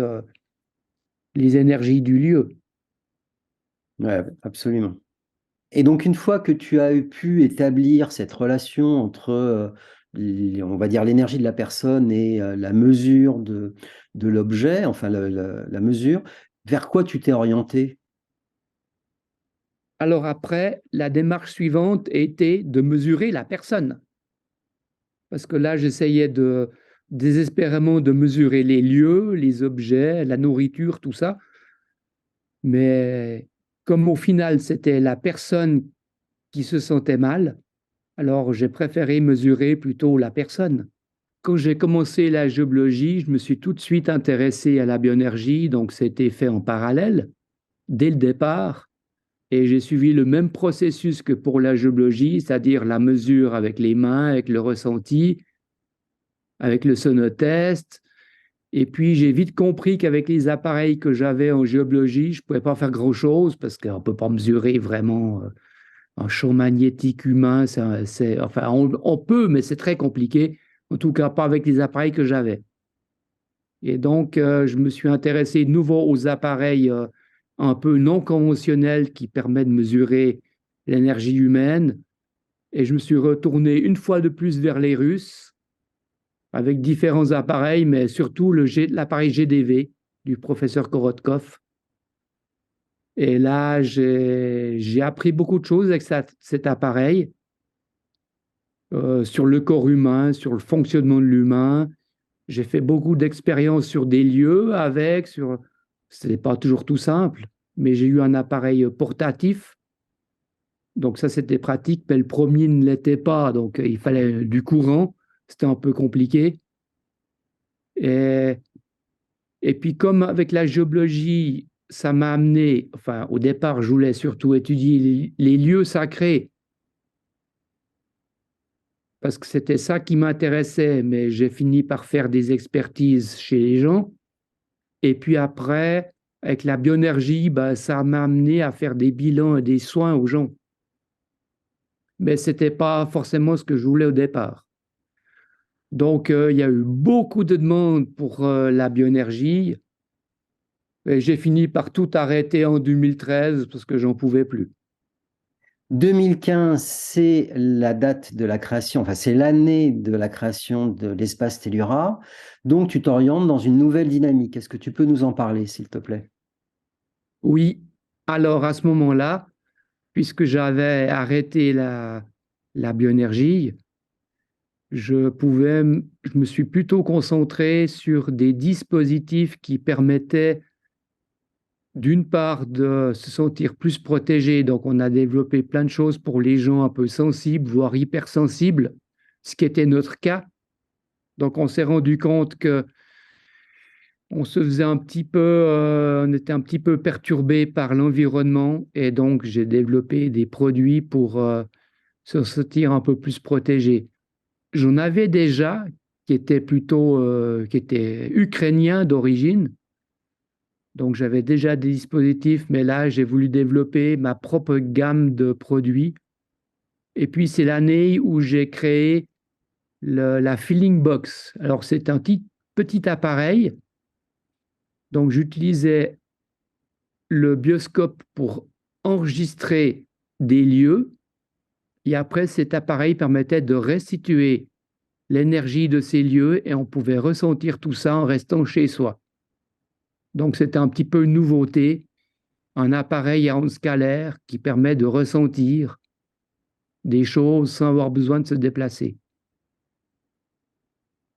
les énergies du lieu. Ouais, absolument. Et donc, une fois que tu as pu établir cette relation entre, on va dire, l'énergie de la personne et la mesure de l'objet, enfin la mesure, vers quoi tu t'es orienté? Alors après, la démarche suivante était de mesurer la personne. Parce que là, j'essayais désespérément de mesurer les lieux, les objets, la nourriture, tout ça. Mais comme au final, c'était la personne qui se sentait mal, alors j'ai préféré mesurer plutôt la personne. Quand j'ai commencé la géologie, je me suis tout de suite intéressé à la bioénergie, donc c'était fait en parallèle dès le départ. Et j'ai suivi le même processus que pour la géologie, c'est-à-dire la mesure avec les mains, avec le ressenti, avec le sonotest. Et puis j'ai vite compris qu'avec les appareils que j'avais en géologie, je ne pouvais pas faire grand-chose parce qu'on ne peut pas mesurer vraiment un champ magnétique humain. Enfin, on peut, mais c'est très compliqué. En tout cas, pas avec les appareils que j'avais. Et donc, je me suis intéressé de nouveau aux appareils un peu non conventionnels qui permettent de mesurer l'énergie humaine. Et je me suis retourné une fois de plus vers les Russes avec différents appareils, mais surtout l'appareil GDV du professeur Korotkov. Et là, j'ai appris beaucoup de choses avec cet appareil sur le corps humain, sur le fonctionnement de l'humain. J'ai fait beaucoup d'expériences sur des lieux avec, ce n'est pas toujours tout simple, mais j'ai eu un appareil portatif. Donc ça, c'était pratique, mais le premier ne l'était pas. Donc il fallait du courant. C'était un peu compliqué. Et, et puis comme avec la géologie, ça m'a amené, enfin au départ, je voulais surtout étudier les lieux sacrés, parce que c'était ça qui m'intéressait, mais j'ai fini par faire des expertises chez les gens. Et puis après, avec la bioénergie, bah, ça m'a amené à faire des bilans et des soins aux gens. Mais ce n'était pas forcément ce que je voulais au départ. Donc, il y a eu beaucoup de demandes pour la bioénergie. Et j'ai fini par tout arrêter en 2013 parce que j'en pouvais plus. 2015, c'est la date de la création, enfin c'est l'année de la création de l'espace Tellura. Donc tu t'orientes dans une nouvelle dynamique. Est-ce que tu peux nous en parler, s'il te plaît? Oui, alors à ce moment-là, puisque j'avais arrêté la bioénergie, je me suis plutôt concentré sur des dispositifs qui permettaient d'une part de se sentir plus protégé. Donc on a développé plein de choses pour les gens un peu sensibles, voire hypersensibles, ce qui était notre cas. Donc on s'est rendu compte que on se faisait un petit peu, on était un petit peu perturbé par l'environnement, et donc j'ai développé des produits pour se sentir un peu plus protégé. J'en avais déjà qui étaient ukrainiens d'origine. Donc j'avais déjà des dispositifs, mais là j'ai voulu développer ma propre gamme de produits. Et puis c'est l'année où j'ai créé la Feeling Box. Alors c'est un petit appareil. Donc j'utilisais le bioscope pour enregistrer des lieux. Et après, cet appareil permettait de restituer l'énergie de ces lieux, et on pouvait ressentir tout ça en restant chez soi. Donc c'était un petit peu une nouveauté, un appareil à ondes scalaires qui permet de ressentir des choses sans avoir besoin de se déplacer.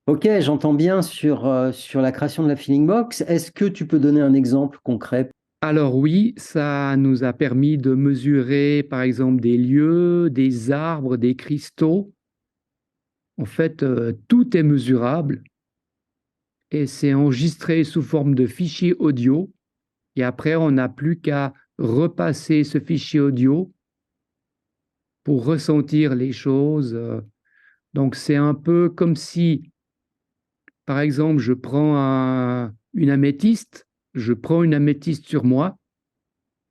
Ok, j'entends bien sur la création de la Feeling Box. Est-ce que tu peux donner un exemple concret? Alors oui, ça nous a permis de mesurer par exemple des lieux, des arbres, des cristaux. En fait, tout est mesurable et c'est enregistré sous forme de fichier audio. Et après, on n'a plus qu'à repasser ce fichier audio pour ressentir les choses. Donc, c'est un peu comme si, par exemple, je prends une améthyste sur moi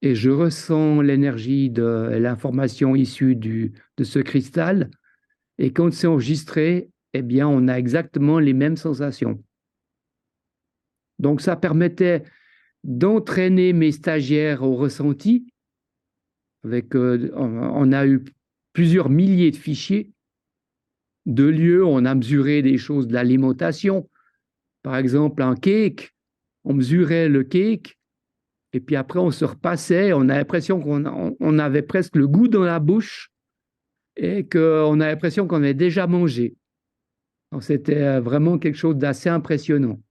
et je ressens l'énergie de l'information issue de ce cristal. Et quand c'est enregistré, eh bien, on a exactement les mêmes sensations. Donc, ça permettait d'entraîner mes stagiaires au ressenti. On a eu plusieurs milliers de fichiers de lieux, on a mesuré des choses de l'alimentation. Par exemple, un cake, on mesurait le cake, et puis après on se repassait, on a l'impression qu'on avait presque le goût dans la bouche, et qu'on a l'impression qu'on avait déjà mangé. Donc c'était vraiment quelque chose d'assez impressionnant.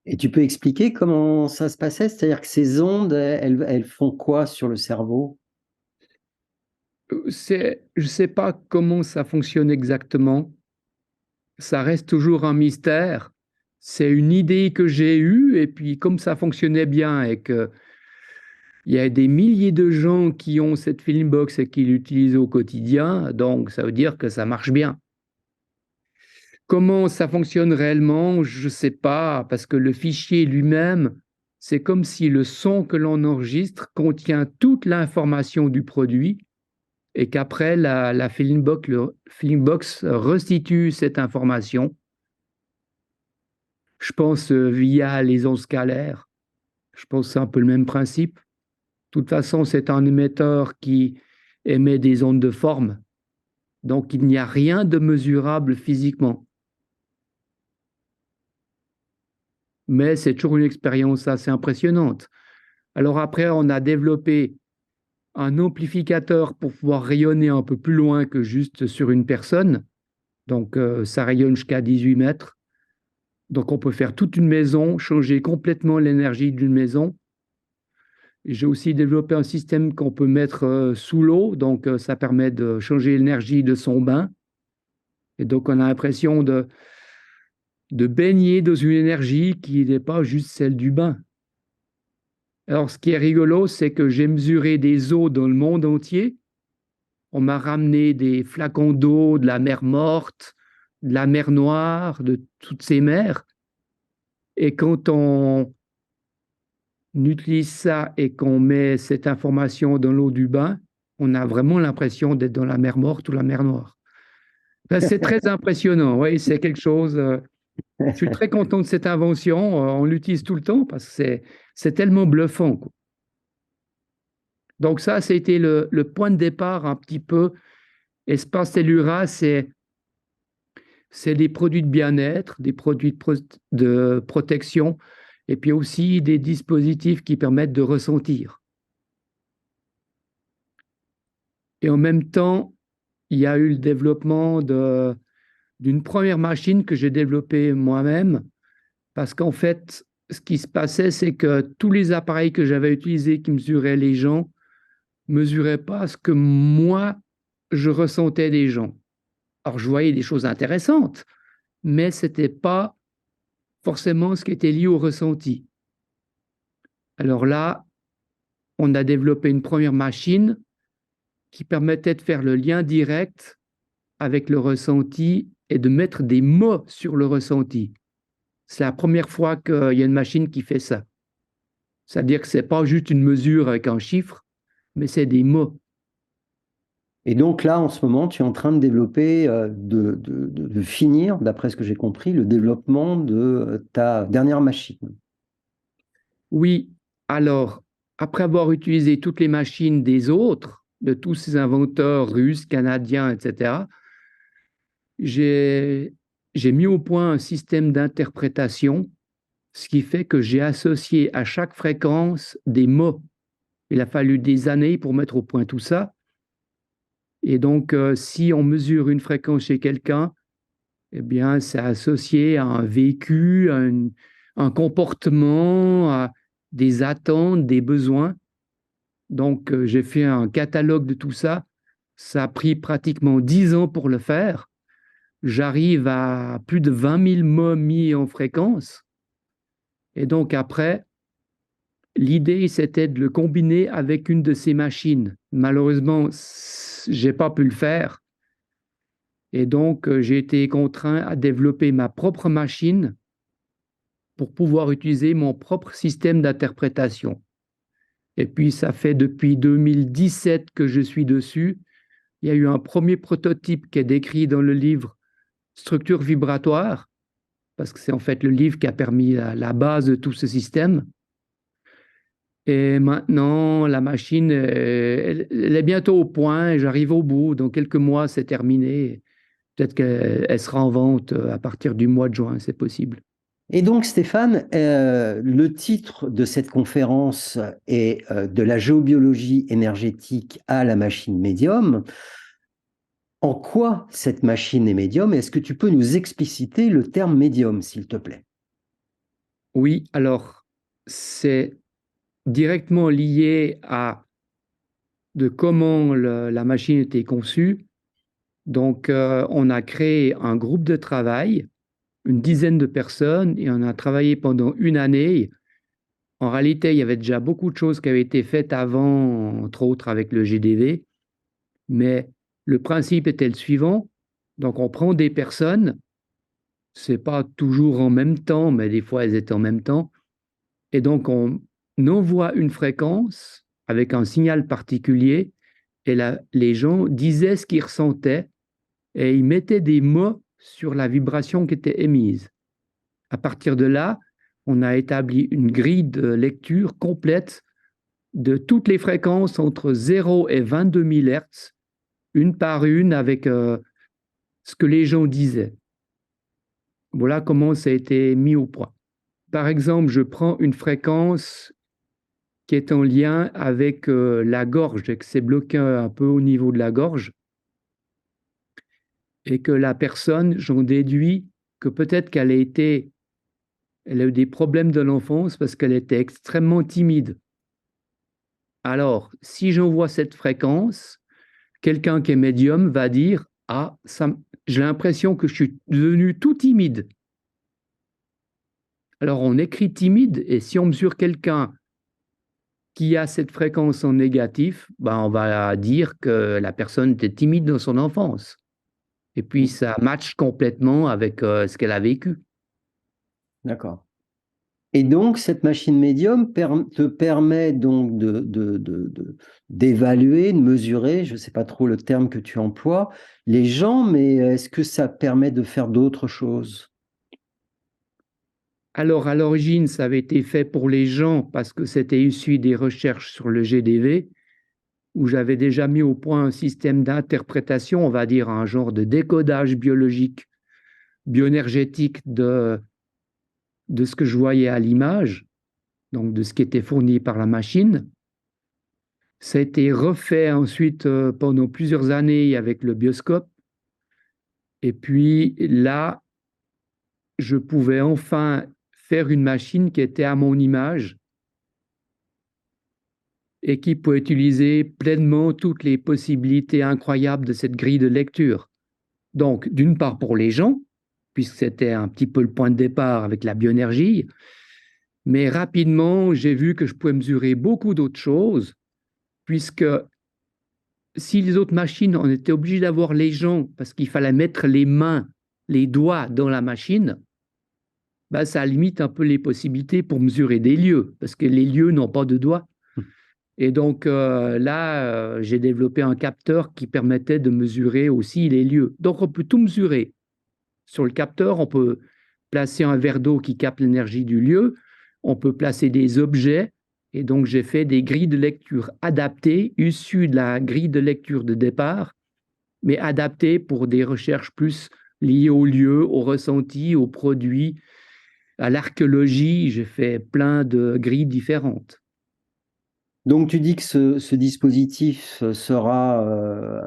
Et tu peux expliquer comment ça se passait? C'est-à-dire que ces ondes, elles font quoi sur le cerveau? Je ne sais pas comment ça fonctionne exactement. Ça reste toujours un mystère. C'est une idée que j'ai eue, et puis comme ça fonctionnait bien et qu'il y a des milliers de gens qui ont cette Filmbox et qui l'utilisent au quotidien, donc ça veut dire que ça marche bien. Comment ça fonctionne réellement, je ne sais pas, parce que le fichier lui-même, c'est comme si le son que l'on enregistre contient toute l'information du produit, et qu'après la Filmbox restitue cette information, je pense via les ondes scalaires. Je pense que c'est un peu le même principe. De toute façon, c'est un émetteur qui émet des ondes de forme. Donc, il n'y a rien de mesurable physiquement. mais c'est toujours une expérience assez impressionnante. Alors après, on a développé un amplificateur pour pouvoir rayonner un peu plus loin que juste sur une personne. Donc, ça rayonne jusqu'à 18 mètres. Donc, on peut faire toute une maison, changer complètement l'énergie d'une maison. J'ai aussi développé un système qu'on peut mettre sous l'eau. Donc, ça permet de changer l'énergie de son bain. Et donc, on a l'impression de baigner dans une énergie qui n'est pas juste celle du bain. Alors, ce qui est rigolo, c'est que j'ai mesuré des eaux dans le monde entier. On m'a ramené des flacons d'eau de la mer Morte, de la mer Noire, de toutes ces mers. Et quand on utilise ça et qu'on met cette information dans l'eau du bain, on a vraiment l'impression d'être dans la mer Morte ou la mer Noire. Ben, c'est très impressionnant, oui, c'est quelque chose. Je suis très content de cette invention. On l'utilise tout le temps parce que c'est tellement bluffant, quoi. Donc ça, c'était le point de départ un petit peu. Espace Tellura, c'est des produits de bien-être, des produits de protection, et puis aussi des dispositifs qui permettent de ressentir. Et en même temps, il y a eu le développement d'une première machine que j'ai développée moi-même, parce qu'en fait, ce qui se passait, c'est que tous les appareils que j'avais utilisés qui mesuraient les gens ne mesuraient pas ce que moi, je ressentais des gens. Alors, je voyais des choses intéressantes, mais ce n'était pas forcément ce qui était lié au ressenti. Alors là, on a développé une première machine qui permettait de faire le lien direct avec le ressenti et de mettre des mots sur le ressenti. C'est la première fois qu'il y a une machine qui fait ça. C'est-à-dire que ce n'est pas juste une mesure avec un chiffre, mais c'est des mots. Et donc là, en ce moment, tu es en train de développer, de finir, d'après ce que j'ai compris, le développement de ta dernière machine. Oui, alors, après avoir utilisé toutes les machines des autres, de tous ces inventeurs russes, canadiens, etc., j'ai mis au point un système d'interprétation, ce qui fait que j'ai associé à chaque fréquence des mots. Il a fallu des années pour mettre au point tout ça. Et donc, si on mesure une fréquence chez quelqu'un, eh bien, c'est associé à un vécu, à un comportement, à des attentes, des besoins. Donc, j'ai fait un catalogue de tout ça. Ça a pris pratiquement 10 ans pour le faire. J'arrive à plus de 20 000 mots mis en fréquence. Et donc, après, l'idée, c'était de le combiner avec une de ces machines. Malheureusement, j'ai pas pu le faire. Et donc, j'ai été contraint à développer ma propre machine pour pouvoir utiliser mon propre système d'interprétation. Et puis, ça fait depuis 2017 que je suis dessus. Il y a eu un premier prototype qui est décrit dans le livre Structure vibratoire, parce que c'est en fait le livre qui a permis la base de tout ce système. Et maintenant, la machine, elle est bientôt au point et j'arrive au bout. Dans quelques mois, c'est terminé. Peut-être qu'elle sera en vente à partir du mois de juin, c'est possible. Et donc, Stéphane, le titre de cette conférence est de la géobiologie énergétique à la machine médium. En quoi cette machine est médium? Est-ce que tu peux nous expliciter le terme médium, s'il te plaît? Oui, alors, c'est directement lié à de comment la machine était conçue. Donc, on a créé un groupe de travail, une dizaine de personnes, et on a travaillé pendant une année. En réalité, il y avait déjà beaucoup de choses qui avaient été faites avant, entre autres avec le GDV, mais le principe était le suivant. Donc, on prend des personnes, c'est pas toujours en même temps, mais des fois elles étaient en même temps, et donc on envoie une fréquence avec un signal particulier, et là, les gens disaient ce qu'ils ressentaient, et ils mettaient des mots sur la vibration qui était émise. À partir de là, on a établi une grille de lecture complète de toutes les fréquences entre 0 et 22 000 Hertz, une par une, avec ce que les gens disaient. Voilà comment ça a été mis au point. Par exemple, je prends une fréquence qui est en lien avec la gorge et que c'est bloqué un peu au niveau de la gorge et que la personne, j'en déduis que peut-être elle a eu des problèmes de l'enfance parce qu'elle était extrêmement timide. Alors, si j'envoie cette fréquence, quelqu'un qui est médium va dire, ah, ça, j'ai l'impression que je suis devenu tout timide. Alors, on écrit timide et si on mesure quelqu'un qui a cette fréquence en négatif, ben on va dire que la personne était timide dans son enfance. Et puis, ça matche complètement avec ce qu'elle a vécu. D'accord. Et donc, cette machine médium te permet donc d'évaluer, de mesurer, je ne sais pas trop le terme que tu emploies, les gens, mais est-ce que ça permet de faire d'autres choses? Alors, à l'origine, ça avait été fait pour les gens parce que c'était issu des recherches sur le GDV, où j'avais déjà mis au point un système d'interprétation, on va dire un genre de décodage biologique, bioénergétique de ce que je voyais à l'image, donc de ce qui était fourni par la machine. Ça a été refait ensuite pendant plusieurs années avec le bioscope. Et puis là, je pouvais enfin faire une machine qui était à mon image et qui pouvait utiliser pleinement toutes les possibilités incroyables de cette grille de lecture. Donc, d'une part pour les gens, puisque c'était un petit peu le point de départ avec la bioénergie, mais rapidement, j'ai vu que je pouvais mesurer beaucoup d'autres choses, puisque si les autres machines, on était obligé d'avoir les gens, parce qu'il fallait mettre les mains, les doigts dans la machine, bah, ça limite un peu les possibilités pour mesurer des lieux, parce que les lieux n'ont pas de doigts. Et donc là, j'ai développé un capteur qui permettait de mesurer aussi les lieux. Donc on peut tout mesurer. Sur le capteur, on peut placer un verre d'eau qui capte l'énergie du lieu, on peut placer des objets, et donc j'ai fait des grilles de lecture adaptées, issues de la grille de lecture de départ, mais adaptées pour des recherches plus liées au lieu, au ressenti, aux produits, à l'archéologie. J'ai fait plein de grilles différentes. Donc, tu dis que ce dispositif sera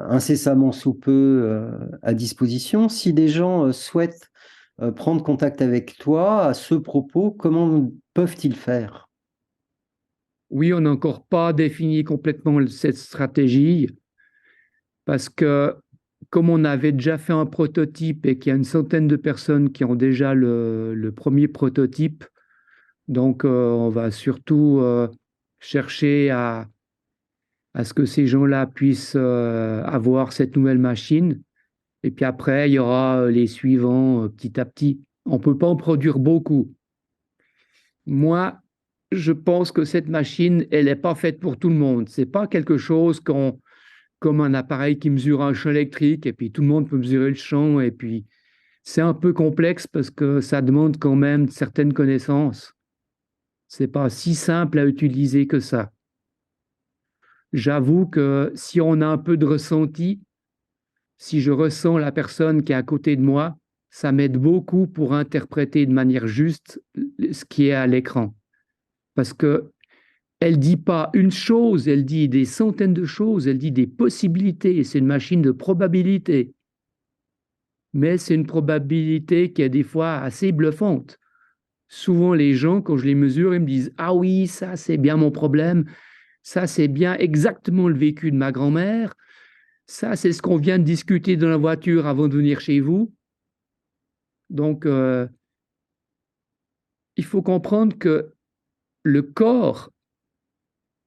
incessamment sous peu à disposition. Si des gens souhaitent prendre contact avec toi à ce propos, comment peuvent-ils faire? Oui, on n'a encore pas défini complètement cette stratégie parce que comme on avait déjà fait un prototype et qu'il y a une centaine de personnes qui ont déjà le premier prototype, donc on va surtout chercher à ce que ces gens-là puissent avoir cette nouvelle machine. Et puis après, il y aura les suivants petit à petit. On ne peut pas en produire beaucoup. Moi, je pense que cette machine, elle n'est pas faite pour tout le monde. C'est pas quelque chose comme un appareil qui mesure un champ électrique et puis tout le monde peut mesurer le champ. Et puis, c'est un peu complexe parce que ça demande quand même certaines connaissances. C'est pas si simple à utiliser que ça. J'avoue que si on a un peu de ressenti, si je ressens la personne qui est à côté de moi, ça m'aide beaucoup pour interpréter de manière juste ce qui est à l'écran. Parce que elle dit pas une chose, elle dit des centaines de choses, elle dit des possibilités. C'est une machine de probabilité. Mais c'est une probabilité qui est des fois assez bluffante. Souvent, les gens, quand je les mesure, ils me disent: ah oui, ça, c'est bien mon problème. Ça, c'est bien exactement le vécu de ma grand-mère. Ça, c'est ce qu'on vient de discuter dans la voiture avant de venir chez vous. Donc, il faut comprendre que le corps,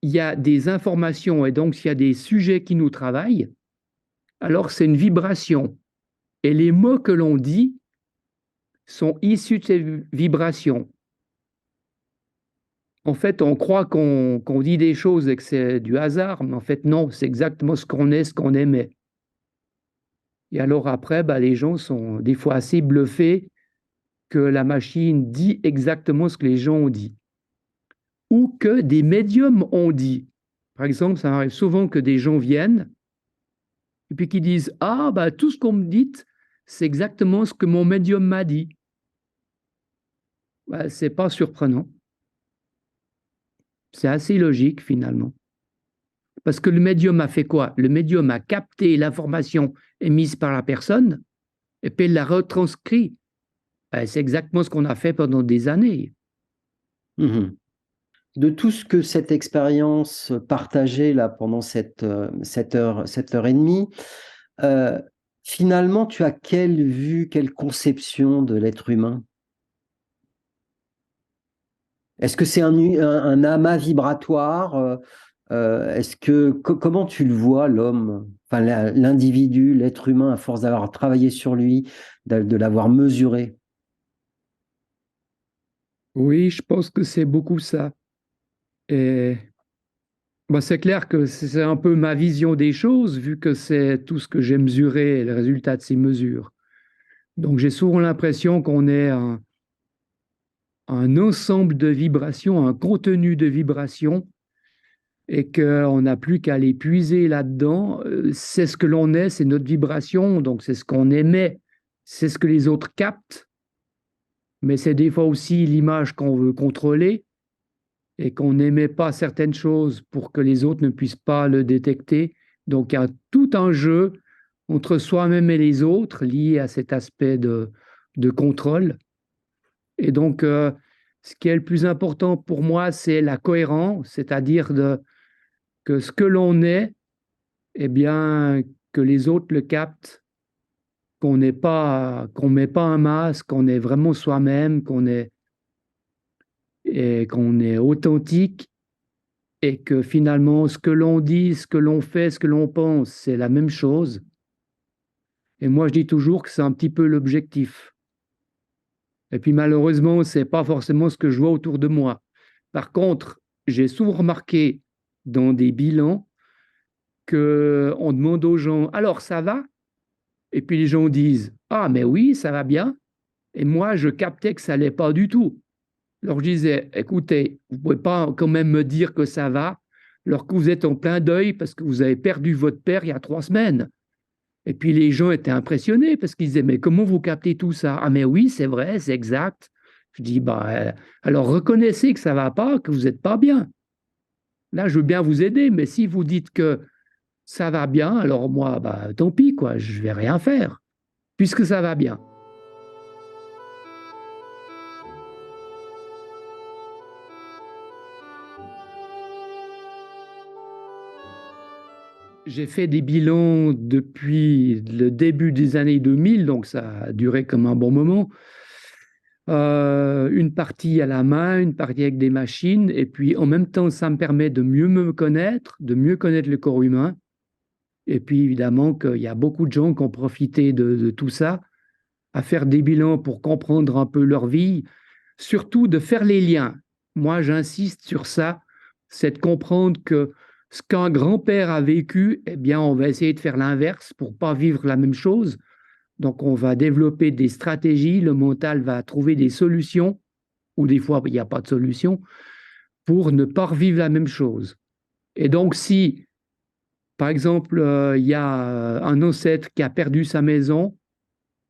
il y a des informations et donc s'il y a des sujets qui nous travaillent, alors c'est une vibration. Et les mots que l'on dit sont issus de ces vibrations. En fait, on croit qu'on dit des choses et que c'est du hasard, mais en fait, non, c'est exactement ce qu'on est, ce qu'on aimait. Et alors après, bah, les gens sont des fois assez bluffés que la machine dit exactement ce que les gens ont dit. Ou que des médiums ont dit. Par exemple, ça arrive souvent que des gens viennent et puis qui disent: ah, bah, tout ce qu'on me dit, c'est exactement ce que mon médium m'a dit. Bah, c'est pas surprenant. C'est assez logique finalement. Parce que le médium a fait quoi? Le médium a capté l'information émise par la personne et puis il l'a retranscrit. C'est exactement ce qu'on a fait pendant des années. Mhm. De tout ce que cette expérience partagée là pendant cette heure et demie, euh, finalement, tu as quelle vue, quelle conception de l'être humain? Est-ce que c'est un amas vibratoire? Comment tu le vois, l'homme, enfin l'individu, l'être humain, à force d'avoir travaillé sur lui, de l'avoir mesuré? Oui, je pense que c'est beaucoup ça. Et bah, c'est clair que c'est un peu ma vision des choses, vu que c'est tout ce que j'ai mesuré et le résultat de ces mesures. Donc j'ai souvent l'impression qu'on est un ensemble de vibrations, un contenu de vibrations, et qu'on n'a plus qu'à les puiser là-dedans. C'est ce que l'on est, c'est notre vibration, donc c'est ce qu'on émet, c'est ce que les autres captent, mais c'est des fois aussi l'image qu'on veut contrôler et qu'on n'émet pas certaines choses pour que les autres ne puissent pas le détecter. Donc il y a tout un jeu entre soi-même et les autres lié à cet aspect de contrôle. Et donc, ce qui est le plus important pour moi, c'est la cohérence, c'est-à-dire que ce que l'on est, eh bien, que les autres le captent, qu'on met pas un masque, qu'on est vraiment soi-même, et qu'on est authentique et que finalement, ce que l'on dit, ce que l'on fait, ce que l'on pense, c'est la même chose. Et moi, je dis toujours que c'est un petit peu l'objectif. Et puis malheureusement, c'est pas forcément ce que je vois autour de moi. Par contre, j'ai souvent remarqué dans des bilans que on demande aux gens, alors ça va? Et puis les gens disent, ah mais oui, ça va bien. Et moi, je captais que ça allait pas du tout. Alors je disais, écoutez, vous pouvez pas quand même me dire que ça va, alors que vous êtes en plein deuil parce que vous avez perdu votre père il y a 3 semaines. Et puis les gens étaient impressionnés parce qu'ils disaient, mais comment vous captez tout ça? Ah mais oui, c'est vrai, c'est exact. Je dis, bah, alors reconnaissez que ça va pas, que vous n'êtes pas bien. Là, je veux bien vous aider, mais si vous dites que ça va bien, alors moi, bah, tant pis, quoi, je vais rien faire, puisque ça va bien. J'ai fait des bilans depuis le début des années 2000, donc ça a duré comme un bon moment. Une partie à la main, une partie avec des machines, et puis en même temps, ça me permet de mieux me connaître, de mieux connaître le corps humain. Et puis évidemment qu'il y a beaucoup de gens qui ont profité de tout ça, à faire des bilans pour comprendre un peu leur vie, surtout de faire les liens. Moi, j'insiste sur ça, c'est de comprendre que ce qu'un grand-père a vécu, eh bien, on va essayer de faire l'inverse pour pas vivre la même chose. Donc, on va développer des stratégies, le mental va trouver des solutions, ou des fois, il n'y a pas de solution, pour ne pas revivre la même chose. Et donc, si, par exemple, il y a un ancêtre qui a perdu sa maison,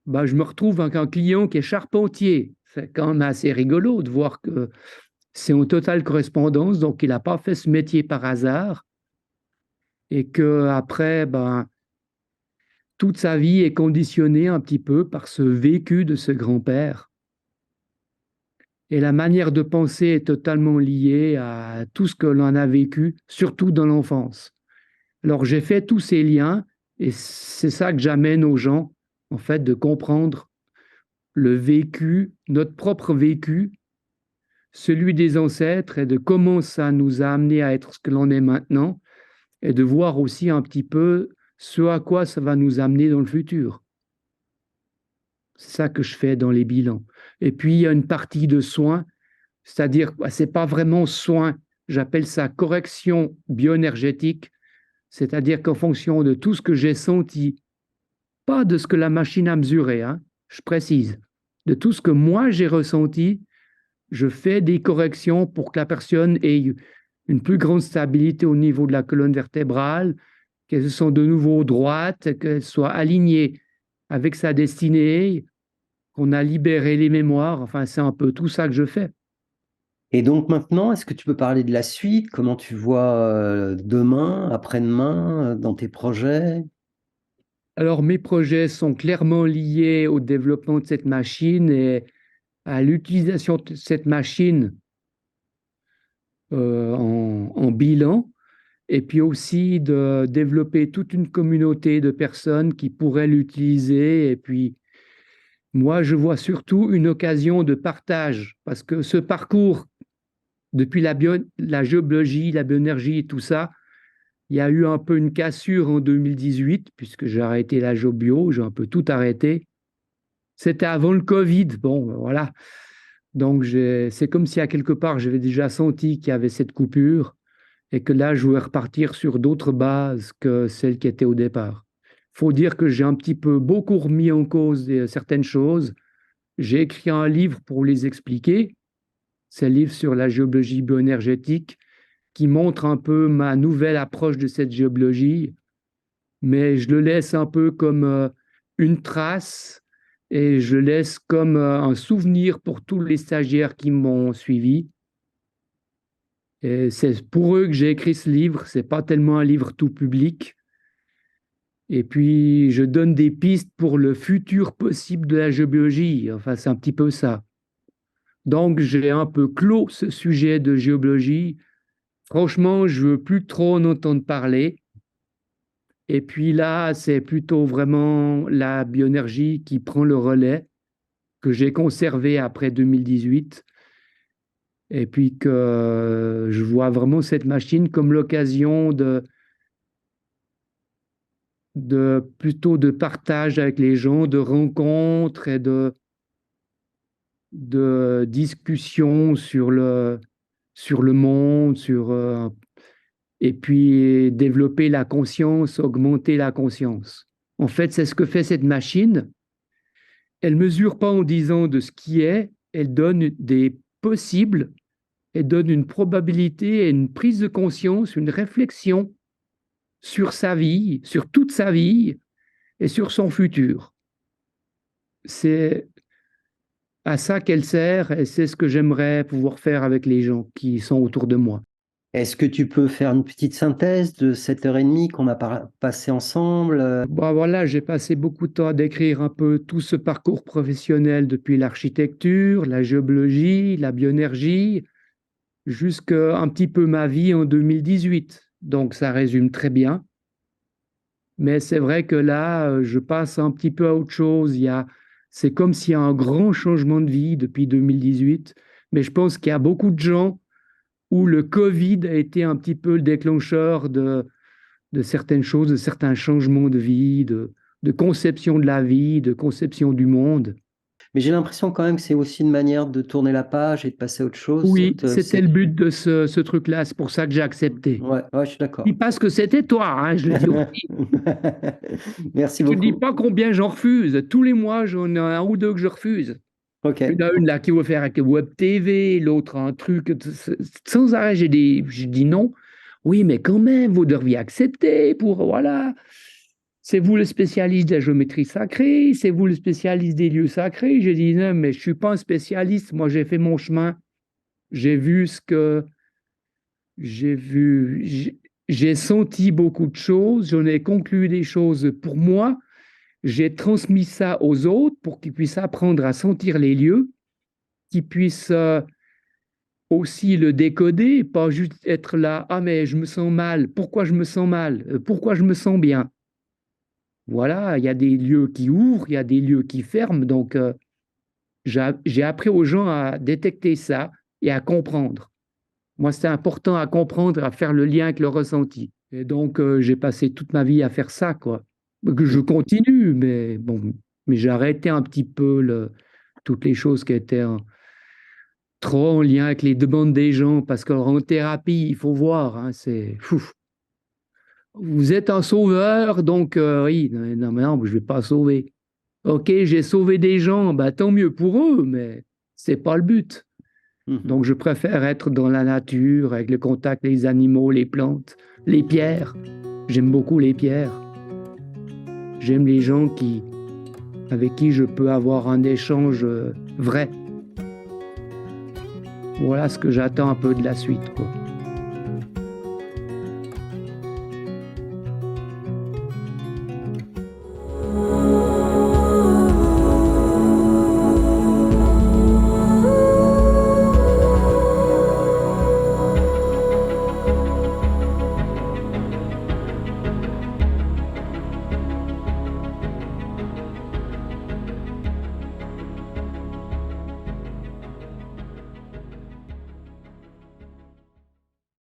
bah, je me retrouve avec un client qui est charpentier. C'est quand même assez rigolo de voir que c'est en totale correspondance, donc il n'a pas fait ce métier par hasard et que après, ben, toute sa vie est conditionnée un petit peu par ce vécu de ce grand-père. Et la manière de penser est totalement liée à tout ce que l'on a vécu, surtout dans l'enfance. Alors j'ai fait tous ces liens et c'est ça que j'amène aux gens, en fait, de comprendre le vécu, notre propre vécu, celui des ancêtres et de comment ça nous a amené à être ce que l'on est maintenant et de voir aussi un petit peu ce à quoi ça va nous amener dans le futur. C'est ça que je fais dans les bilans. Et puis, il y a une partie de soins, c'est-à-dire, c'est pas vraiment soin, j'appelle ça correction bioénergétique, c'est-à-dire qu'en fonction de tout ce que j'ai senti, pas de ce que la machine a mesuré, hein, je précise, de tout ce que moi j'ai ressenti, je fais des corrections pour que la personne ait une plus grande stabilité au niveau de la colonne vertébrale, qu'elle soit de nouveau droite, qu'elle soit alignée avec sa destinée, qu'on a libéré les mémoires. Enfin, c'est un peu tout ça que je fais. Et donc maintenant, est-ce que tu peux parler de la suite? Comment tu vois demain, après-demain, dans tes projets? Alors, mes projets sont clairement liés au développement de cette machine et à l'utilisation de cette machine en bilan, et puis aussi de développer toute une communauté de personnes qui pourraient l'utiliser. Et puis, moi, je vois surtout une occasion de partage, parce que ce parcours, depuis la géologie, la bioénergie et tout ça, il y a eu un peu une cassure en 2018, puisque j'ai arrêté la géobio, j'ai un peu tout arrêté. C'était avant le Covid, bon, voilà. Donc, c'est comme si à quelque part, j'avais déjà senti qu'il y avait cette coupure et que là, je voulais repartir sur d'autres bases que celles qui étaient au départ. Il faut dire que j'ai un petit peu beaucoup remis en cause certaines choses. J'ai écrit un livre pour les expliquer. C'est le livre sur la géologie bioénergétique qui montre un peu ma nouvelle approche de cette géologie, mais je le laisse un peu comme une trace et je laisse comme un souvenir pour tous les stagiaires qui m'ont suivi. Et c'est pour eux que j'ai écrit ce livre. C'est pas tellement un livre tout public. Et puis, je donne des pistes pour le futur possible de la géobiologie. Enfin, c'est un petit peu ça. Donc, j'ai un peu clos ce sujet de géobiologie. Franchement, je veux plus trop en entendre parler. Et puis là, c'est plutôt vraiment la bioénergie qui prend le relais, que j'ai conservé après 2018. Et puis que je vois vraiment cette machine comme l'occasion plutôt de partage avec les gens, de rencontres et de discussions sur le monde, et puis développer la conscience, augmenter la conscience. En fait, c'est ce que fait cette machine. Elle mesure pas en disant de ce qui est, elle donne des possibles, elle donne une probabilité et une prise de conscience, une réflexion sur sa vie, sur toute sa vie et sur son futur. C'est à ça qu'elle sert et c'est ce que j'aimerais pouvoir faire avec les gens qui sont autour de moi. Est-ce que tu peux faire une petite synthèse de cette heure et demie qu'on a passé ensemble? Bon, voilà, j'ai passé beaucoup de temps à décrire un peu tout ce parcours professionnel depuis l'architecture, la géologie, la bioénergie, jusqu'à un petit peu ma vie en 2018. Donc ça résume très bien. Mais c'est vrai que là, je passe un petit peu à autre chose. C'est comme s'il y a un grand changement de vie depuis 2018. Mais je pense qu'il y a beaucoup de gens où le Covid a été un petit peu le déclencheur de certaines choses, de certains changements de vie, de conception de la vie, de conception du monde. Mais j'ai l'impression quand même que c'est aussi une manière de tourner la page et de passer à autre chose. Oui, c'était le but de ce truc-là. C'est pour ça que j'ai accepté. Ouais, ouais, je suis Dis d'accord. pas ce que c'était toi, hein, je le dis aussi. Merci Je te dis beaucoup. pas combien j'en refuse. Tous les mois, j'en ai un ou deux que je refuse. Ok. Il y en a une là qui veut faire avec Web TV, l'autre un truc. Sans arrêt, j'ai dit non. Oui, mais quand même, vous devriez accepter pour, voilà. C'est vous le spécialiste de la géométrie sacrée, c'est vous le spécialiste des lieux sacrés. J'ai dit non, mais je ne suis pas un spécialiste. Moi, j'ai fait mon chemin. J'ai vu ce que j'ai vu. J'ai senti beaucoup de choses. J'en ai conclu des choses pour moi. J'ai transmis ça aux autres pour qu'ils puissent apprendre à sentir les lieux, qu'ils puissent aussi le décoder, pas juste être là, ah mais je me sens mal, pourquoi je me sens mal, pourquoi je me sens bien. Voilà, il y a des lieux qui ouvrent, il y a des lieux qui ferment, donc j'ai appris aux gens à détecter ça et à comprendre. Moi, c'est important à comprendre, à faire le lien avec le ressenti. Et donc, j'ai passé toute ma vie à faire ça, quoi. Je continue, mais bon, mais j'ai arrêté un petit peu toutes les choses qui étaient trop en lien avec les demandes des gens, parce qu'en thérapie, il faut voir, hein, c'est fou. Vous êtes un sauveur, donc oui, non, mais non, je ne vais pas sauver. Ok, j'ai sauvé des gens, bah, tant mieux pour eux, mais c'est pas le but. Mhm. Donc je préfère être dans la nature, avec le contact des animaux, les plantes, les pierres. J'aime beaucoup les pierres. J'aime les gens avec qui je peux avoir un échange vrai. Voilà ce que j'attends un peu de la suite, quoi.